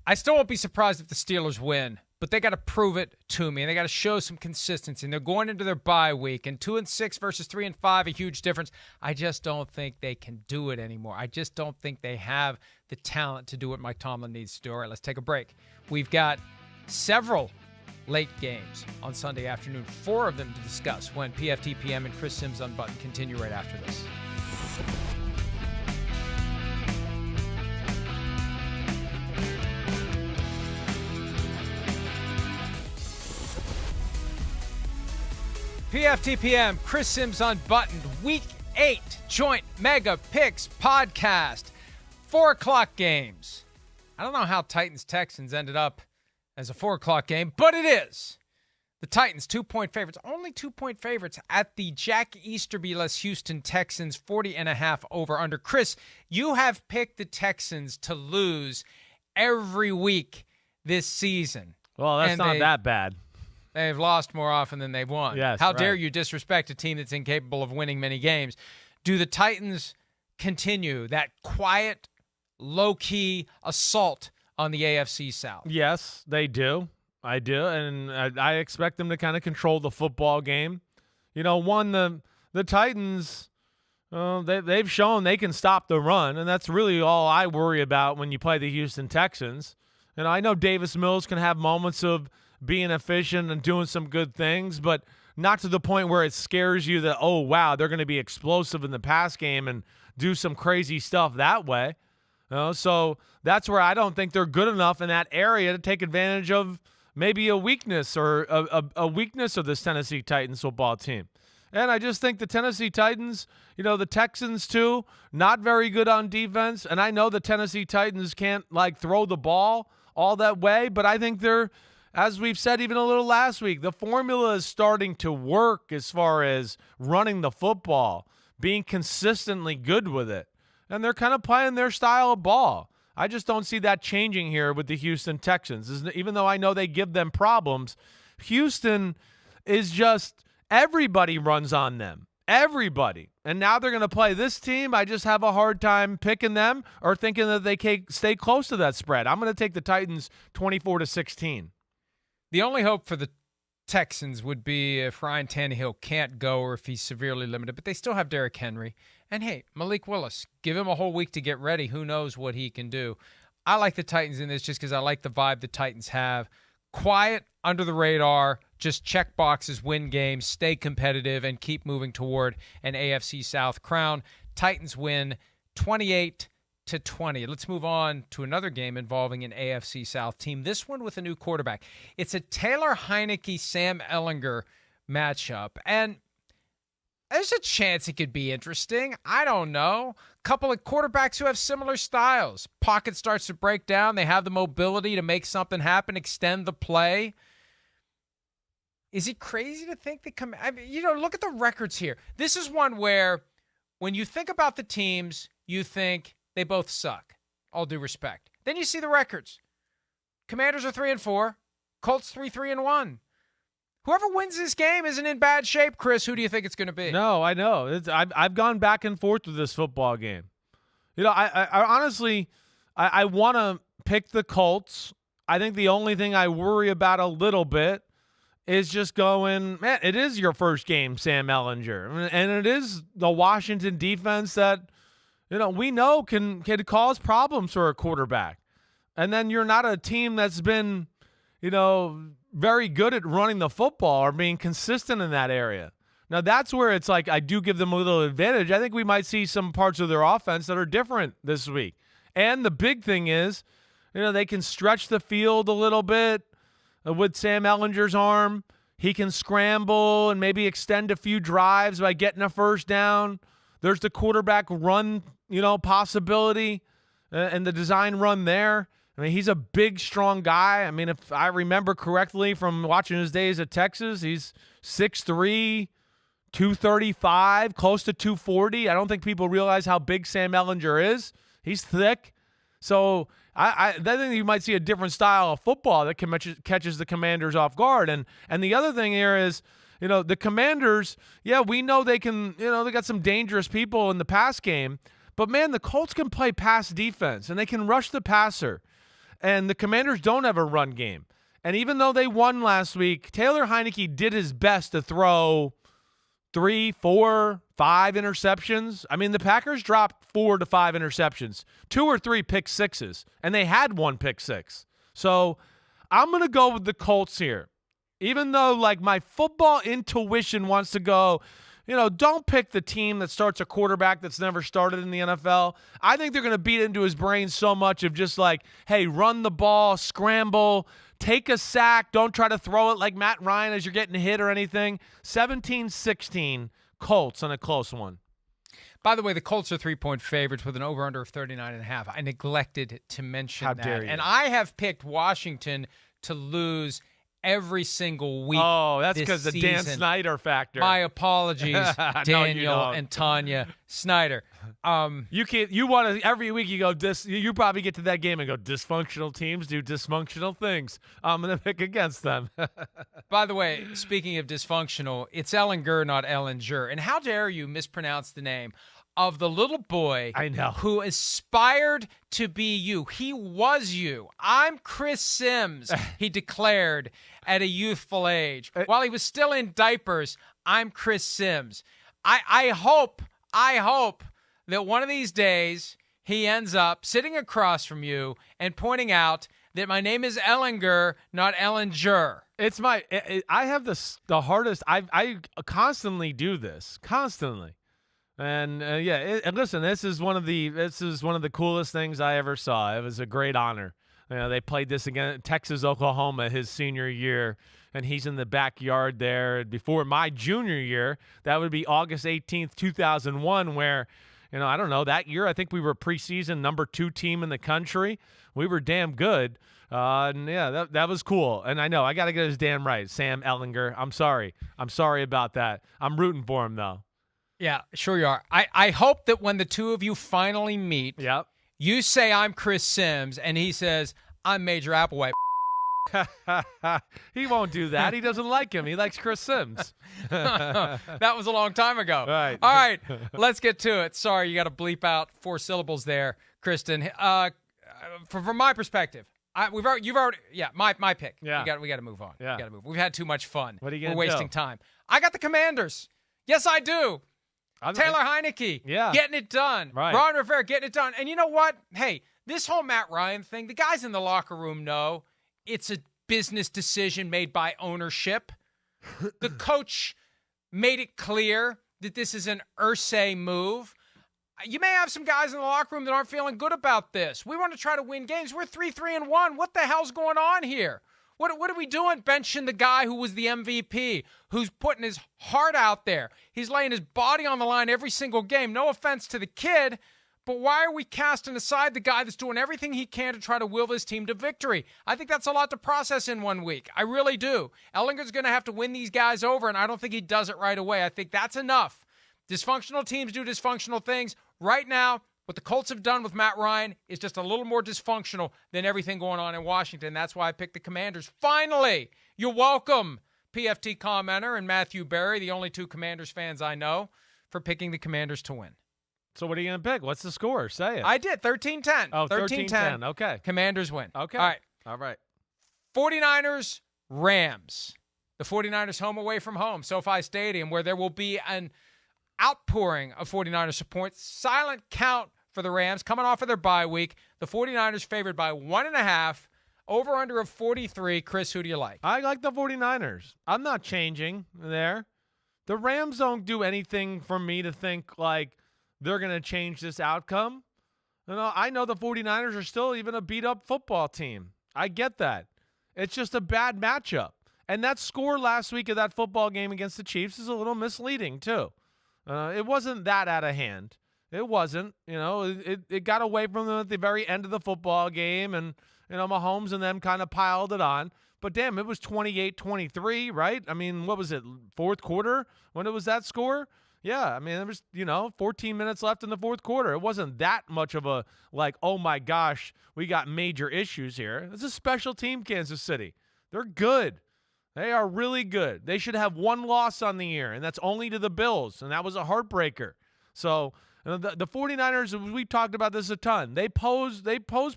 Speaker 2: I still won't be surprised if the Steelers win, but they got to prove it to me, and they got to show some consistency. And they're going into their bye week, and 2-6 versus 3-5, a huge difference. I just don't think they can do it anymore. I just don't think they have the talent to do what Mike Tomlin needs to do. All right, let's take a break. We've got several late games on Sunday afternoon, 4 of them to discuss when PFTPM and Chris Simms Unbuttoned continue right after this. PFTPM, Chris Simms Unbuttoned, Week 8 Joint Mega Picks Podcast. 4 o'clock games. I don't know how Titans-Texans ended up as a 4 o'clock game, but it is. The Titans, 2-point favorites, only 2-point favorites at the Jack Easterby-less Houston Texans, 40.5 over-under. Chris, you have picked the Texans to lose every week this season.
Speaker 1: Well, that's not that bad.
Speaker 2: They've lost more often than they've won.
Speaker 1: Yes,
Speaker 2: How
Speaker 1: right.
Speaker 2: dare you disrespect a team that's incapable of winning many games? Do the Titans continue that quiet, low-key assault on the AFC South?
Speaker 1: Yes, they do. I do, and I expect them to kind of control the football game. The Titans, they've shown they can stop the run, and that's really all I worry about when you play the Houston Texans. And I know Davis Mills can have moments of being efficient and doing some good things, but not to the point where it scares you that, oh, wow, they're going to be explosive in the pass game and do some crazy stuff that way. So that's where I don't think they're good enough in that area to take advantage of maybe a weakness or a weakness of this Tennessee Titans football team. And I just think the Tennessee Titans, the Texans too, not very good on defense. And I know the Tennessee Titans can't throw the ball all that way, but I think they're, as we've said even a little last week, the formula is starting to work as far as running the football, being consistently good with it. And they're kind of playing their style of ball. I just don't see that changing here with the Houston Texans. Even though I know they give them problems, Houston is just, everybody runs on them. Everybody. And now they're going to play this team. I just have a hard time picking them or thinking that they can stay close to that spread. I'm going to take the Titans 24-16.
Speaker 2: The only hope for the Texans would be if Ryan Tannehill can't go or if he's severely limited, but they still have Derrick Henry. And hey, Malik Willis, give him a whole week to get ready. Who knows what he can do? I like the Titans in this just because I like the vibe the Titans have. Quiet, under the radar, just check boxes, win games, stay competitive, and keep moving toward an AFC South crown. Titans win 28-20. Let's move on to another game involving an AFC South team. This one with a new quarterback. It's a Taylor Heineke-Sam Ehlinger matchup, and there's a chance it could be interesting. I don't know. Couple of quarterbacks who have similar styles. Pocket starts to break down. They have the mobility to make something happen, extend the play. Is it crazy to think they come? I mean, look at the records here. This is one where when you think about the teams, you think they both suck. All due respect. Then you see the records. Commanders are 3-4. Colts 3-1. Whoever wins this game isn't in bad shape, Chris. Who do you think it's going to be?
Speaker 1: No, I know. I've gone back and forth with this football game. I honestly, I want to pick the Colts. I think the only thing I worry about a little bit is just going, man, it is your first game, Sam Ehlinger. And it is the Washington defense that, we know can cause problems for a quarterback. And then you're not a team that's been, very good at running the football or being consistent in that area. Now, that's where it's like I do give them a little advantage. I think we might see some parts of their offense that are different this week. And the big thing is, they can stretch the field a little bit with Sam Ellinger's arm. He can scramble and maybe extend a few drives by getting a first down. There's the quarterback run, possibility and the design run there. I mean, he's a big, strong guy. I mean, if I remember correctly from watching his days at Texas, he's 6'3", 235, close to 240. I don't think people realize how big Sam Ellinger is. He's thick. So I think you might see a different style of football that catches the Commanders off guard. And the other thing here is, the Commanders, we know they can, they got some dangerous people in the pass game. But, man, the Colts can play pass defense, and they can rush the passer. And the Commanders don't have a run game. And even though they won last week, Taylor Heineke did his best to throw 3, 4, 5 interceptions. I mean, the Packers dropped 4 to 5 interceptions, 2 or 3 pick sixes, and they had 1 pick six. So I'm going to go with the Colts here. Even though, my football intuition wants to go, don't pick the team that starts a quarterback that's never started in the NFL. I think they're going to beat into his brain so much of just hey, run the ball, scramble, take a sack. Don't try to throw it like Matt Ryan as you're getting hit or anything. 17-16, Colts on a close one.
Speaker 2: By the way, the Colts are 3-point favorites with an over-under of 39.5. I neglected to mention that.
Speaker 1: How dare you.
Speaker 2: And I have picked Washington to lose every single week.
Speaker 1: Oh, that's because the Dan Snyder factor.
Speaker 2: My apologies, Daniel and Tanya Snyder.
Speaker 1: You can't. You want to every week. You go. You probably get to that game and go. Dysfunctional teams do dysfunctional things. I'm gonna pick against them.
Speaker 2: By the way, speaking of dysfunctional, it's Ellinger, not Ellinger. And how dare you mispronounce the name of the little boy
Speaker 1: I know
Speaker 2: who aspired to be you. He was you. I'm Chris Simms, he declared at a youthful age. While he was still in diapers, I'm Chris Simms. I hope that one of these days he ends up sitting across from you and pointing out that my name is Ellinger, not Ellinger.
Speaker 1: It's I have the hardest. I constantly do this. Constantly. And and listen, this is one of the coolest things I ever saw. It was a great honor. They played this again, Texas, Oklahoma, his senior year, and he's in the backyard there. Before my junior year, that would be August 18th, 2001, where, I don't know, that year I think we were preseason number 2 team in the country. We were damn good. That was cool. And I know I got to get his damn right, Sam Ellinger. I'm sorry about that. I'm rooting for him though.
Speaker 2: Yeah, sure you are. I hope that when the two of you finally meet,
Speaker 1: yep,
Speaker 2: you say I'm Chris Simms, and he says I'm Major Applewhite.
Speaker 1: He won't do that. He doesn't like him. He likes Chris Simms.
Speaker 2: That was a long time ago.
Speaker 1: Right.
Speaker 2: All right, let's get to it. Sorry, you got to bleep out 4 syllables there, Kristen. From my perspective, my pick.
Speaker 1: Yeah.
Speaker 2: We got to move on.
Speaker 1: Yeah.
Speaker 2: We got to move. We've had too much fun.
Speaker 1: What are you gonna
Speaker 2: We're wasting
Speaker 1: do?
Speaker 2: time. I got the Commanders. Yes, I do. Taylor Heineke, getting it done.
Speaker 1: Right.
Speaker 2: Ron Rivera, getting it done. And you know what? Hey, this whole Matt Ryan thing, the guys in the locker room know it's a business decision made by ownership. The coach made it clear that this is an Irsay move. You may have some guys in the locker room that aren't feeling good about this. We want to try to win games. We're 3-3-1. What the hell's going on here? What are we doing benching the guy who was the MVP, who's putting his heart out there? He's laying his body on the line every single game. No offense to the kid, but why are we casting aside the guy that's doing everything he can to try to will this team to victory? I think that's a lot to process in 1 week. I really do. Ellinger's going to have to win these guys over, and I don't think he does it right away. I think that's enough. Dysfunctional teams do dysfunctional things. Right now, what the Colts have done with Matt Ryan is just a little more dysfunctional than everything going on in Washington. That's why I picked the Commanders. Finally, you're welcome, PFT commenter and Matthew Berry, the only 2 Commanders fans I know, for picking the Commanders to win.
Speaker 1: So what are you going to pick? What's the score? Say it.
Speaker 2: I did. 13-10.
Speaker 1: Oh, 13-10. Okay.
Speaker 2: Commanders win.
Speaker 1: Okay.
Speaker 2: All right.
Speaker 1: 49ers,
Speaker 2: Rams. The 49ers home away from home, SoFi Stadium, where there will be an outpouring of 49ers support. Silent count for the Rams coming off of their bye week. The 49ers favored by 1.5 Over under of 43. Chris, who do you like?
Speaker 1: I like the 49ers. I'm not changing there. The Rams don't do anything for me to think like they're going to change this outcome. I know the 49ers are still even a beat-up football team. I get that. It's just a bad matchup. And that score last week of that football game against the Chiefs is a little misleading, too. It wasn't that out of hand. It wasn't. It got away from them at the very end of the football game, and, Mahomes and them kind of piled it on. But, damn, it was 28-23, right? I mean, what was it, fourth quarter when it was that score? Yeah, I mean, there was, 14 minutes left in the fourth quarter. It wasn't that much of a, oh, my gosh, we got major issues here. It's a special team, Kansas City. They're good. They are really good. They should have one loss on the year, and that's only to the Bills, and that was a heartbreaker. So the 49ers, we talked about this a ton. They pose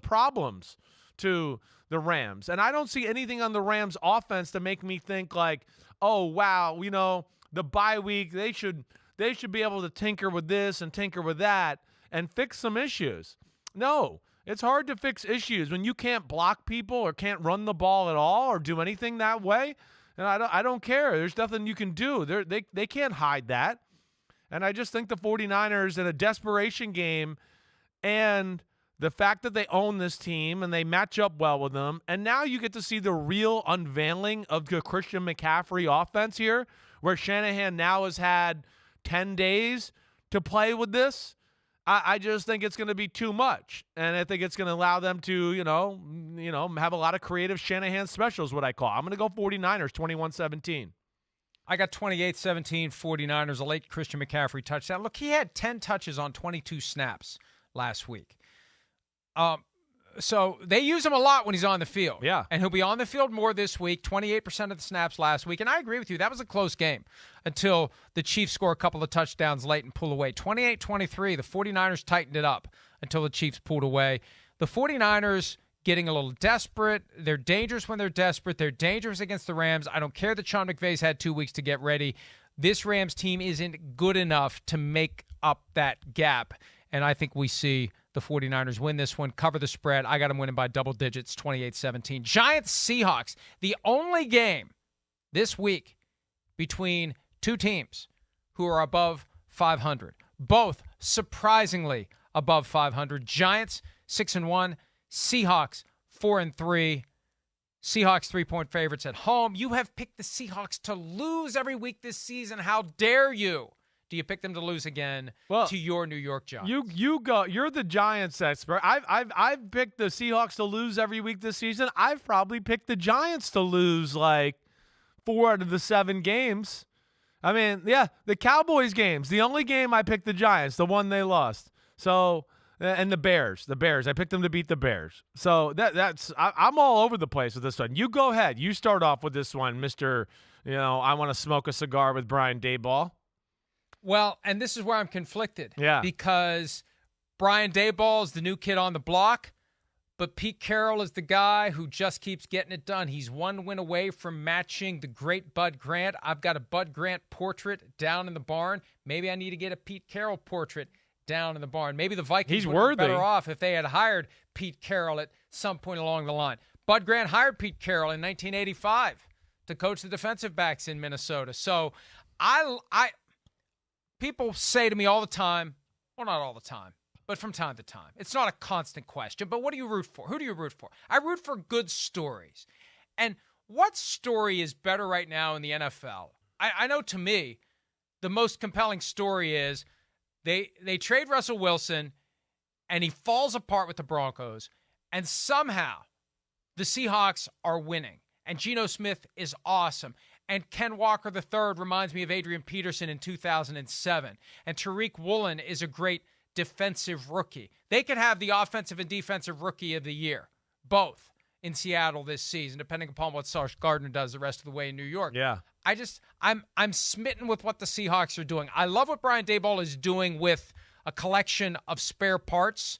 Speaker 1: problems to the Rams, and I don't see anything on the Rams' offense to make me think like, oh, wow, the bye week, they should be able to tinker with this and tinker with that and fix some issues. No, it's hard to fix issues when you can't block people or can't run the ball at all or do anything that way. And I don't care. There's nothing you can do. They can't hide that. And I just think the 49ers in a desperation game, and the fact that they own this team and they match up well with them, and now you get to see the real unveiling of the Christian McCaffrey offense here, where Shanahan now has had 10 days to play with this. I just think it's going to be too much, and I think it's going to allow them to, have a lot of creative Shanahan specials, what I call. I'm going to go 49ers, 21-17.
Speaker 2: I got 28-17 49ers, a late Christian McCaffrey touchdown. Look, he had 10 touches on 22 snaps last week. So they use him a lot when he's on the field.
Speaker 1: Yeah.
Speaker 2: And he'll be on the field more this week, 28% of the snaps last week. And I agree with you. That was a close game until the Chiefs score a couple of touchdowns late and pull away. 28-23, the 49ers tightened it up until the Chiefs pulled away. The 49ers getting a little desperate. They're dangerous when they're desperate. They're dangerous against the Rams. I don't care that Sean McVay's had 2 weeks to get ready. This Rams team isn't good enough to make up that gap. And I think we see the 49ers win this one, cover the spread. I got them winning by double digits, 28-17. Giants-Seahawks, the only game this week between two teams who are above 500. Both surprisingly above 500. Giants, 6-1. Seahawks, 4-3. Seahawks 3-point favorites at home. You have picked the Seahawks to lose every week this season. How dare you? Do you pick them to lose again to your New York Giants?
Speaker 1: You go. You're the Giants expert. I've picked the Seahawks to lose every week this season. I've probably picked the Giants to lose like 4 out of the 7 games. I mean, yeah, the Cowboys games. The only game I picked the Giants, the one they lost. So, and the Bears. I picked them to beat the Bears. So I'm all over the place with this one. You go ahead. You start off with this one, Mr. I want to smoke a cigar with Brian Daboll.
Speaker 2: Well, and this is where I'm conflicted.
Speaker 1: Yeah.
Speaker 2: Because Brian Daboll is the new kid on the block, but Pete Carroll is the guy who just keeps getting it done. He's 1 win away from matching the great Bud Grant. I've got a Bud Grant portrait down in the barn. Maybe I need to get a Pete Carroll portrait down in the barn. Maybe the Vikings would be better off if they had hired Pete Carroll at some point along the line. Bud Grant hired Pete Carroll in 1985 to coach the defensive backs in Minnesota. So people say to me all the time, well, not all the time, but from time to time. It's not a constant question, but what do you root for? Who do you root for? I root for good stories. And what story is better right now in the NFL? I know to me, the most compelling story is they trade Russell Wilson, and he falls apart with the Broncos, and somehow the Seahawks are winning, and Geno Smith is awesome. And Ken Walker III reminds me of Adrian Peterson in 2007. And Tariq Woolen is a great defensive rookie. They could have the offensive and defensive rookie of the year, both in Seattle this season, depending upon what Sauce Gardner does the rest of the way in New York.
Speaker 1: Yeah.
Speaker 2: I'm smitten with what the Seahawks are doing. I love what Brian Daboll is doing with a collection of spare parts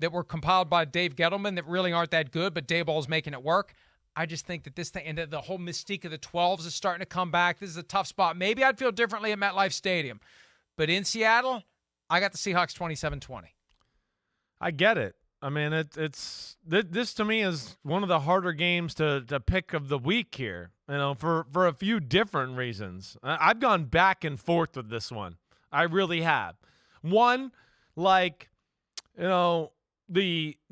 Speaker 2: that were compiled by Dave Gettleman that really aren't that good, but Daboll's making it work. I just think that this thing, and the whole mystique of the 12s is starting to come back. This is a tough spot. Maybe I'd feel differently at MetLife Stadium. But in Seattle, I got the Seahawks 27-20.
Speaker 1: I get it. I mean, this to me is one of the harder games to pick of the week here, for a few different reasons. I've gone back and forth with this one. I really have. One, the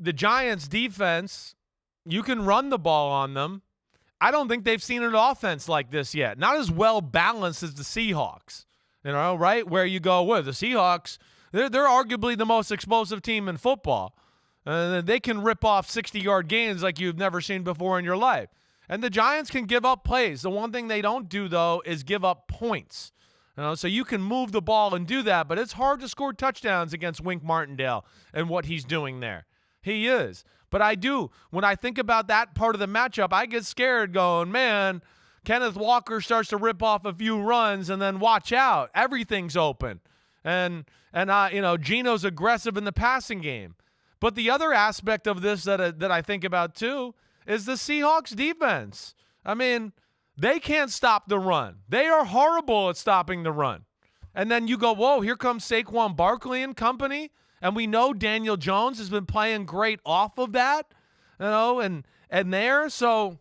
Speaker 1: Giants defense, you can run the ball on them. I don't think they've seen an offense like this yet. Not as well balanced as the Seahawks, right? Where you go, well, the Seahawks, they're arguably the most explosive team in football. They can rip off 60-yard gains like you've never seen before in your life. And the Giants can give up plays. The one thing they don't do, though, is give up points. So you can move the ball and do that, but it's hard to score touchdowns against Wink Martindale and what he's doing there. He is. But I do. When I think about that part of the matchup, I get scared going, man, Kenneth Walker starts to rip off a few runs and then watch out. Everything's open. And Geno's aggressive in the passing game. But the other aspect of this that I think about too is the Seahawks defense. I mean, they can't stop the run. They are horrible at stopping the run. And then you go, whoa, here comes Saquon Barkley and company. And we know Daniel Jones has been playing great off of that, and there. So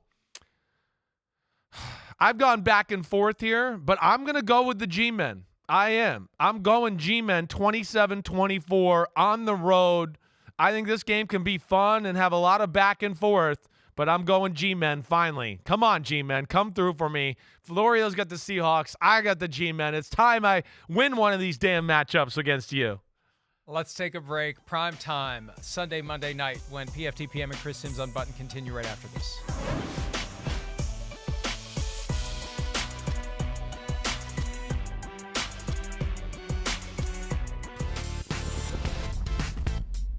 Speaker 1: I've gone back and forth here, but I'm going to go with the G-Men. I am. I'm going G-Men 27-24 on the road. I think this game can be fun and have a lot of back and forth, but I'm going G-Men finally. Come on, G-Men. Come through for me. Florio's got the Seahawks. I got the G-Men. It's time I win one of these damn matchups against you.
Speaker 2: Let's take a break. Prime time, Sunday, Monday night, when PFTPM and Chris Simms Unbuttoned continue right after this.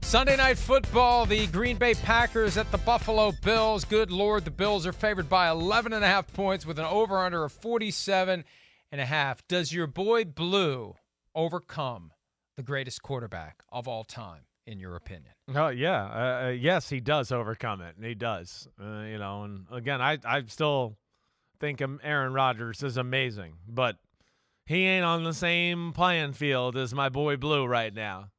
Speaker 2: Sunday Night Football, the Green Bay Packers at the Buffalo Bills. Good Lord, the Bills are favored by 11.5 points with an over-under of 47.5. Does your boy Blue overcome the greatest quarterback of all time, in your opinion?
Speaker 1: Oh, yeah. Yes, he does overcome it, and he does. And again, I still think Aaron Rodgers is amazing, but he ain't on the same playing field as my boy Blue right now.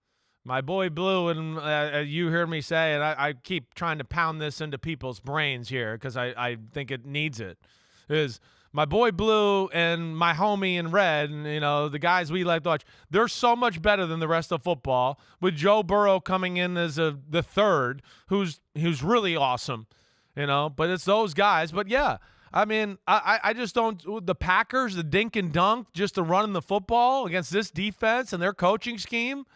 Speaker 1: My boy Blue, and you heard me say, and I keep trying to pound this into people's brains here because I think it needs it, is my boy Blue and my homie in red, and the guys we like to watch, they're so much better than the rest of football. With Joe Burrow coming in as the third, who's really awesome, But it's those guys. But yeah, I mean, I just don't. The Packers, the dink and dunk, just to running the football against this defense and their coaching scheme.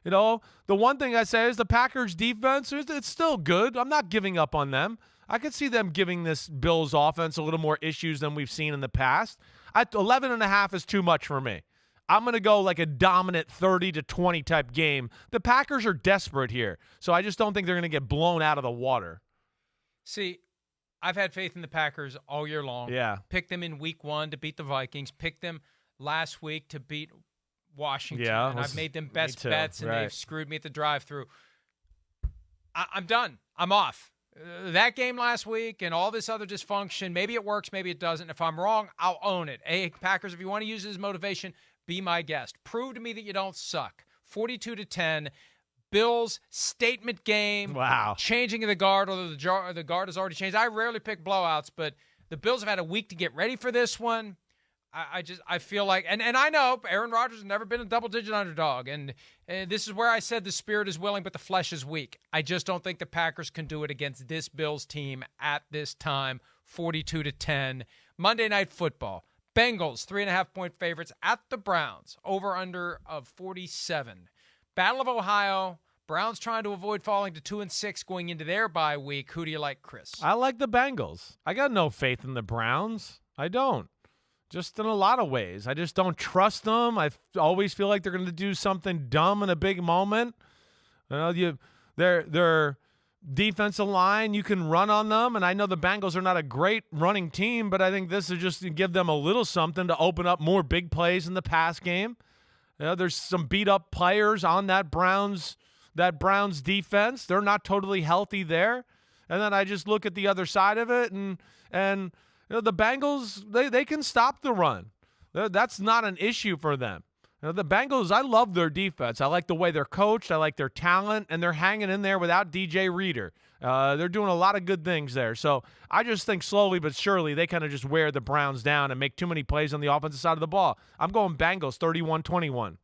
Speaker 1: The one thing I say is the Packers defense, it's still good. I'm not giving up on them. I could see them giving this Bills offense a little more issues than we've seen in the past. 11.5 is too much for me. I'm going to go like a dominant 30-20 type game. The Packers are desperate here, so I just don't think they're going to get blown out of the water.
Speaker 2: See, I've had faith in the Packers all year long.
Speaker 1: Yeah.
Speaker 2: Picked them in week 1 to beat the Vikings. Picked them last week to beat Washington.
Speaker 1: Yeah,
Speaker 2: and I've made them best bets, and they've screwed me at the drive-thru. I'm done. I'm off. That game last week and all this other dysfunction, maybe it works, maybe it doesn't. If I'm wrong, I'll own it. Hey, Packers, if you want to use it as motivation, be my guest. Prove to me that you don't suck. 42-10. Bills statement game.
Speaker 1: Wow.
Speaker 2: Changing of the guard, although the guard has already changed. I rarely pick blowouts, but the Bills have had a week to get ready for this one. I feel like, and I know Aaron Rodgers has never been a double-digit underdog, and this is where I said the spirit is willing, but the flesh is weak. I just don't think the Packers can do it against this Bills team at this time, 42-10. Monday Night Football, Bengals, 3.5-point favorites at the Browns, over-under of 47. Battle of Ohio, Browns trying to avoid falling to 2-6 going into their bye week. Who do you like, Chris?
Speaker 1: I like the Bengals. I got no faith in the Browns. I don't. Just in a lot of ways. I just don't trust them. I always feel like they're going to do something dumb in a big moment. Their defensive line, you can run on them. And I know the Bengals are not a great running team, but I think this is just to give them a little something to open up more big plays in the pass game. There's some beat-up players on that Browns defense. They're not totally healthy there. And then I just look at the other side of it, and the Bengals, they can stop the run. That's not an issue for them. The Bengals, I love their defense. I like the way they're coached. I like their talent, and they're hanging in there without DJ Reader. They're doing a lot of good things there. So I just think slowly but surely they kind of just wear the Browns down and make too many plays on the offensive side of the ball. I'm going Bengals 31-21.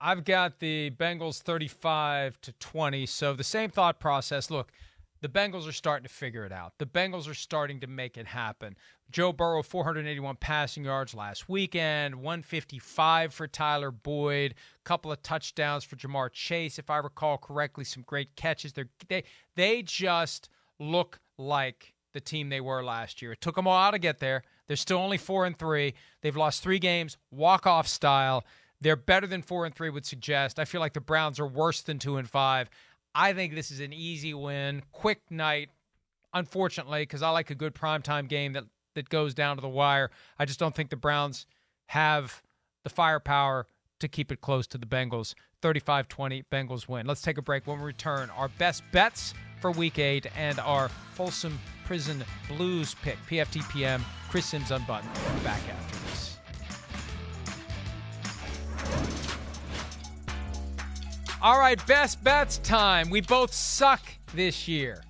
Speaker 2: I've got the Bengals 35-20. So the same thought process. Look, the Bengals are starting to figure it out. The Bengals are starting to make it happen. Joe Burrow, 481 passing yards last weekend, 155 for Tyler Boyd, a couple of touchdowns for Jamar Chase, if I recall correctly, some great catches. They just look like the team they were last year. It took them a while to get there. They're still only 4-3. They've lost 3 games, walk-off style. They're better than 4-3 would suggest. I feel like the Browns are worse than 2-5. I think this is an easy win, quick night, unfortunately, because I like a good primetime game that goes down to the wire. I just don't think the Browns have the firepower to keep it close to the Bengals. 35-20, Bengals win. Let's take a break. When we return, our best bets for Week 8 and our Folsom Prison Blues pick. PFT PM, Chris Simms Unbuttoned. We're back after this. All right, best bets time. We both suck this year.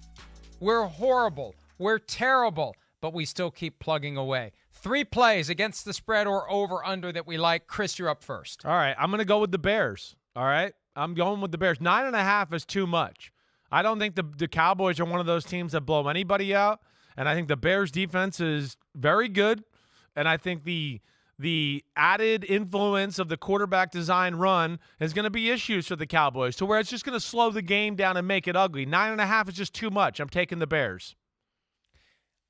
Speaker 2: We're horrible. We're terrible, but we still keep plugging away. 3 plays against the spread or over-under that we like. Chris, you're up first.
Speaker 1: All right, I'm going to go with the Bears. All right, I'm going with the Bears. 9.5 is too much. I don't think the Cowboys are one of those teams that blow anybody out, and I think the Bears' defense is very good, and I think the added influence of the quarterback design run is going to be issues for the Cowboys, to where it's just going to slow the game down and make it ugly. 9.5 is just too much. I'm taking the Bears.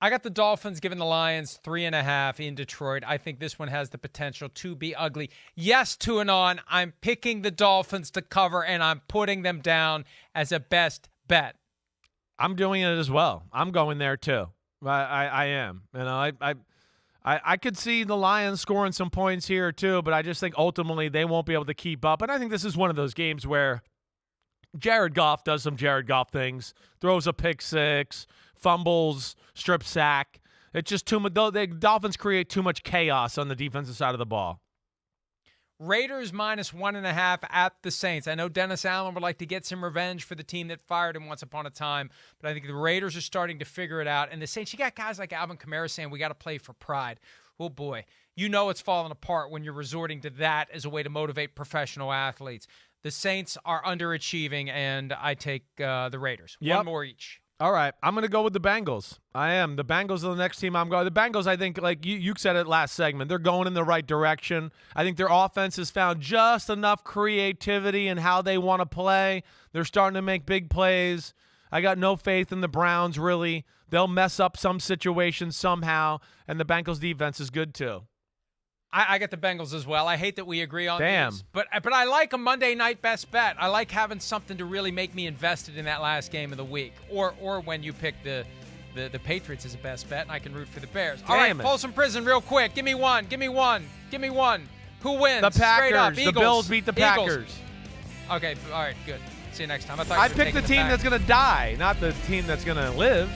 Speaker 2: I got the Dolphins giving the Lions 3.5 in Detroit. I think this one has the potential to be ugly. Yes, 2-on. I'm picking the Dolphins to cover, and I'm putting them down as a best bet.
Speaker 1: I'm doing it as well. I'm going there too. I am. You know, I could see the Lions scoring some points here too, but I just think ultimately they won't be able to keep up. And I think this is one of those games where Jared Goff does some Jared Goff things, throws a pick six, fumbles, strip sack. It's just too much. The Dolphins create too much chaos on the defensive side of the ball.
Speaker 2: Raiders -1.5 at the Saints. I know Dennis Allen would like to get some revenge for the team that fired him once upon a time, but I think the Raiders are starting to figure it out. And the Saints, you got guys like Alvin Kamara saying we got to play for pride. Oh, boy. You know it's falling apart when you're resorting to that as a way to motivate professional athletes. The Saints are underachieving, and I take the Raiders.
Speaker 1: Yep.
Speaker 2: One more each.
Speaker 1: All right, I'm going to go with the Bengals. I am. The Bengals are the next team I'm going. The Bengals, I think, like you said it last segment, they're going in the right direction. I think their offense has found just enough creativity in how they want to play. They're starting to make big plays. I got no faith in the Browns, really. They'll mess up some situations somehow, and the Bengals defense is good too.
Speaker 2: I get the Bengals as well. I hate that we agree on these, but I like a Monday night best bet. I like having something to really make me invested in that last game of the week, or when you pick the Patriots as a best bet, and I can root for the Bears. All right, Folsom Prison, real quick. Give me one. Who wins?
Speaker 1: The Packers.
Speaker 2: Straight up.
Speaker 1: The Bills beat the Packers.
Speaker 2: Eagles. Okay, all right, good. See you next time.
Speaker 1: I picked the team that's going to die, not the team that's going to live.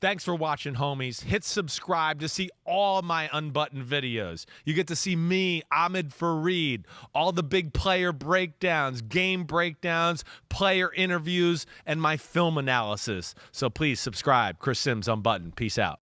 Speaker 1: Thanks for watching, homies. Hit subscribe to see all my unbuttoned videos. You get to see me, Ahmed Fareed, all the big player breakdowns, game breakdowns, player interviews, and my film analysis. So please subscribe. Chris Simms Unbuttoned. Peace out.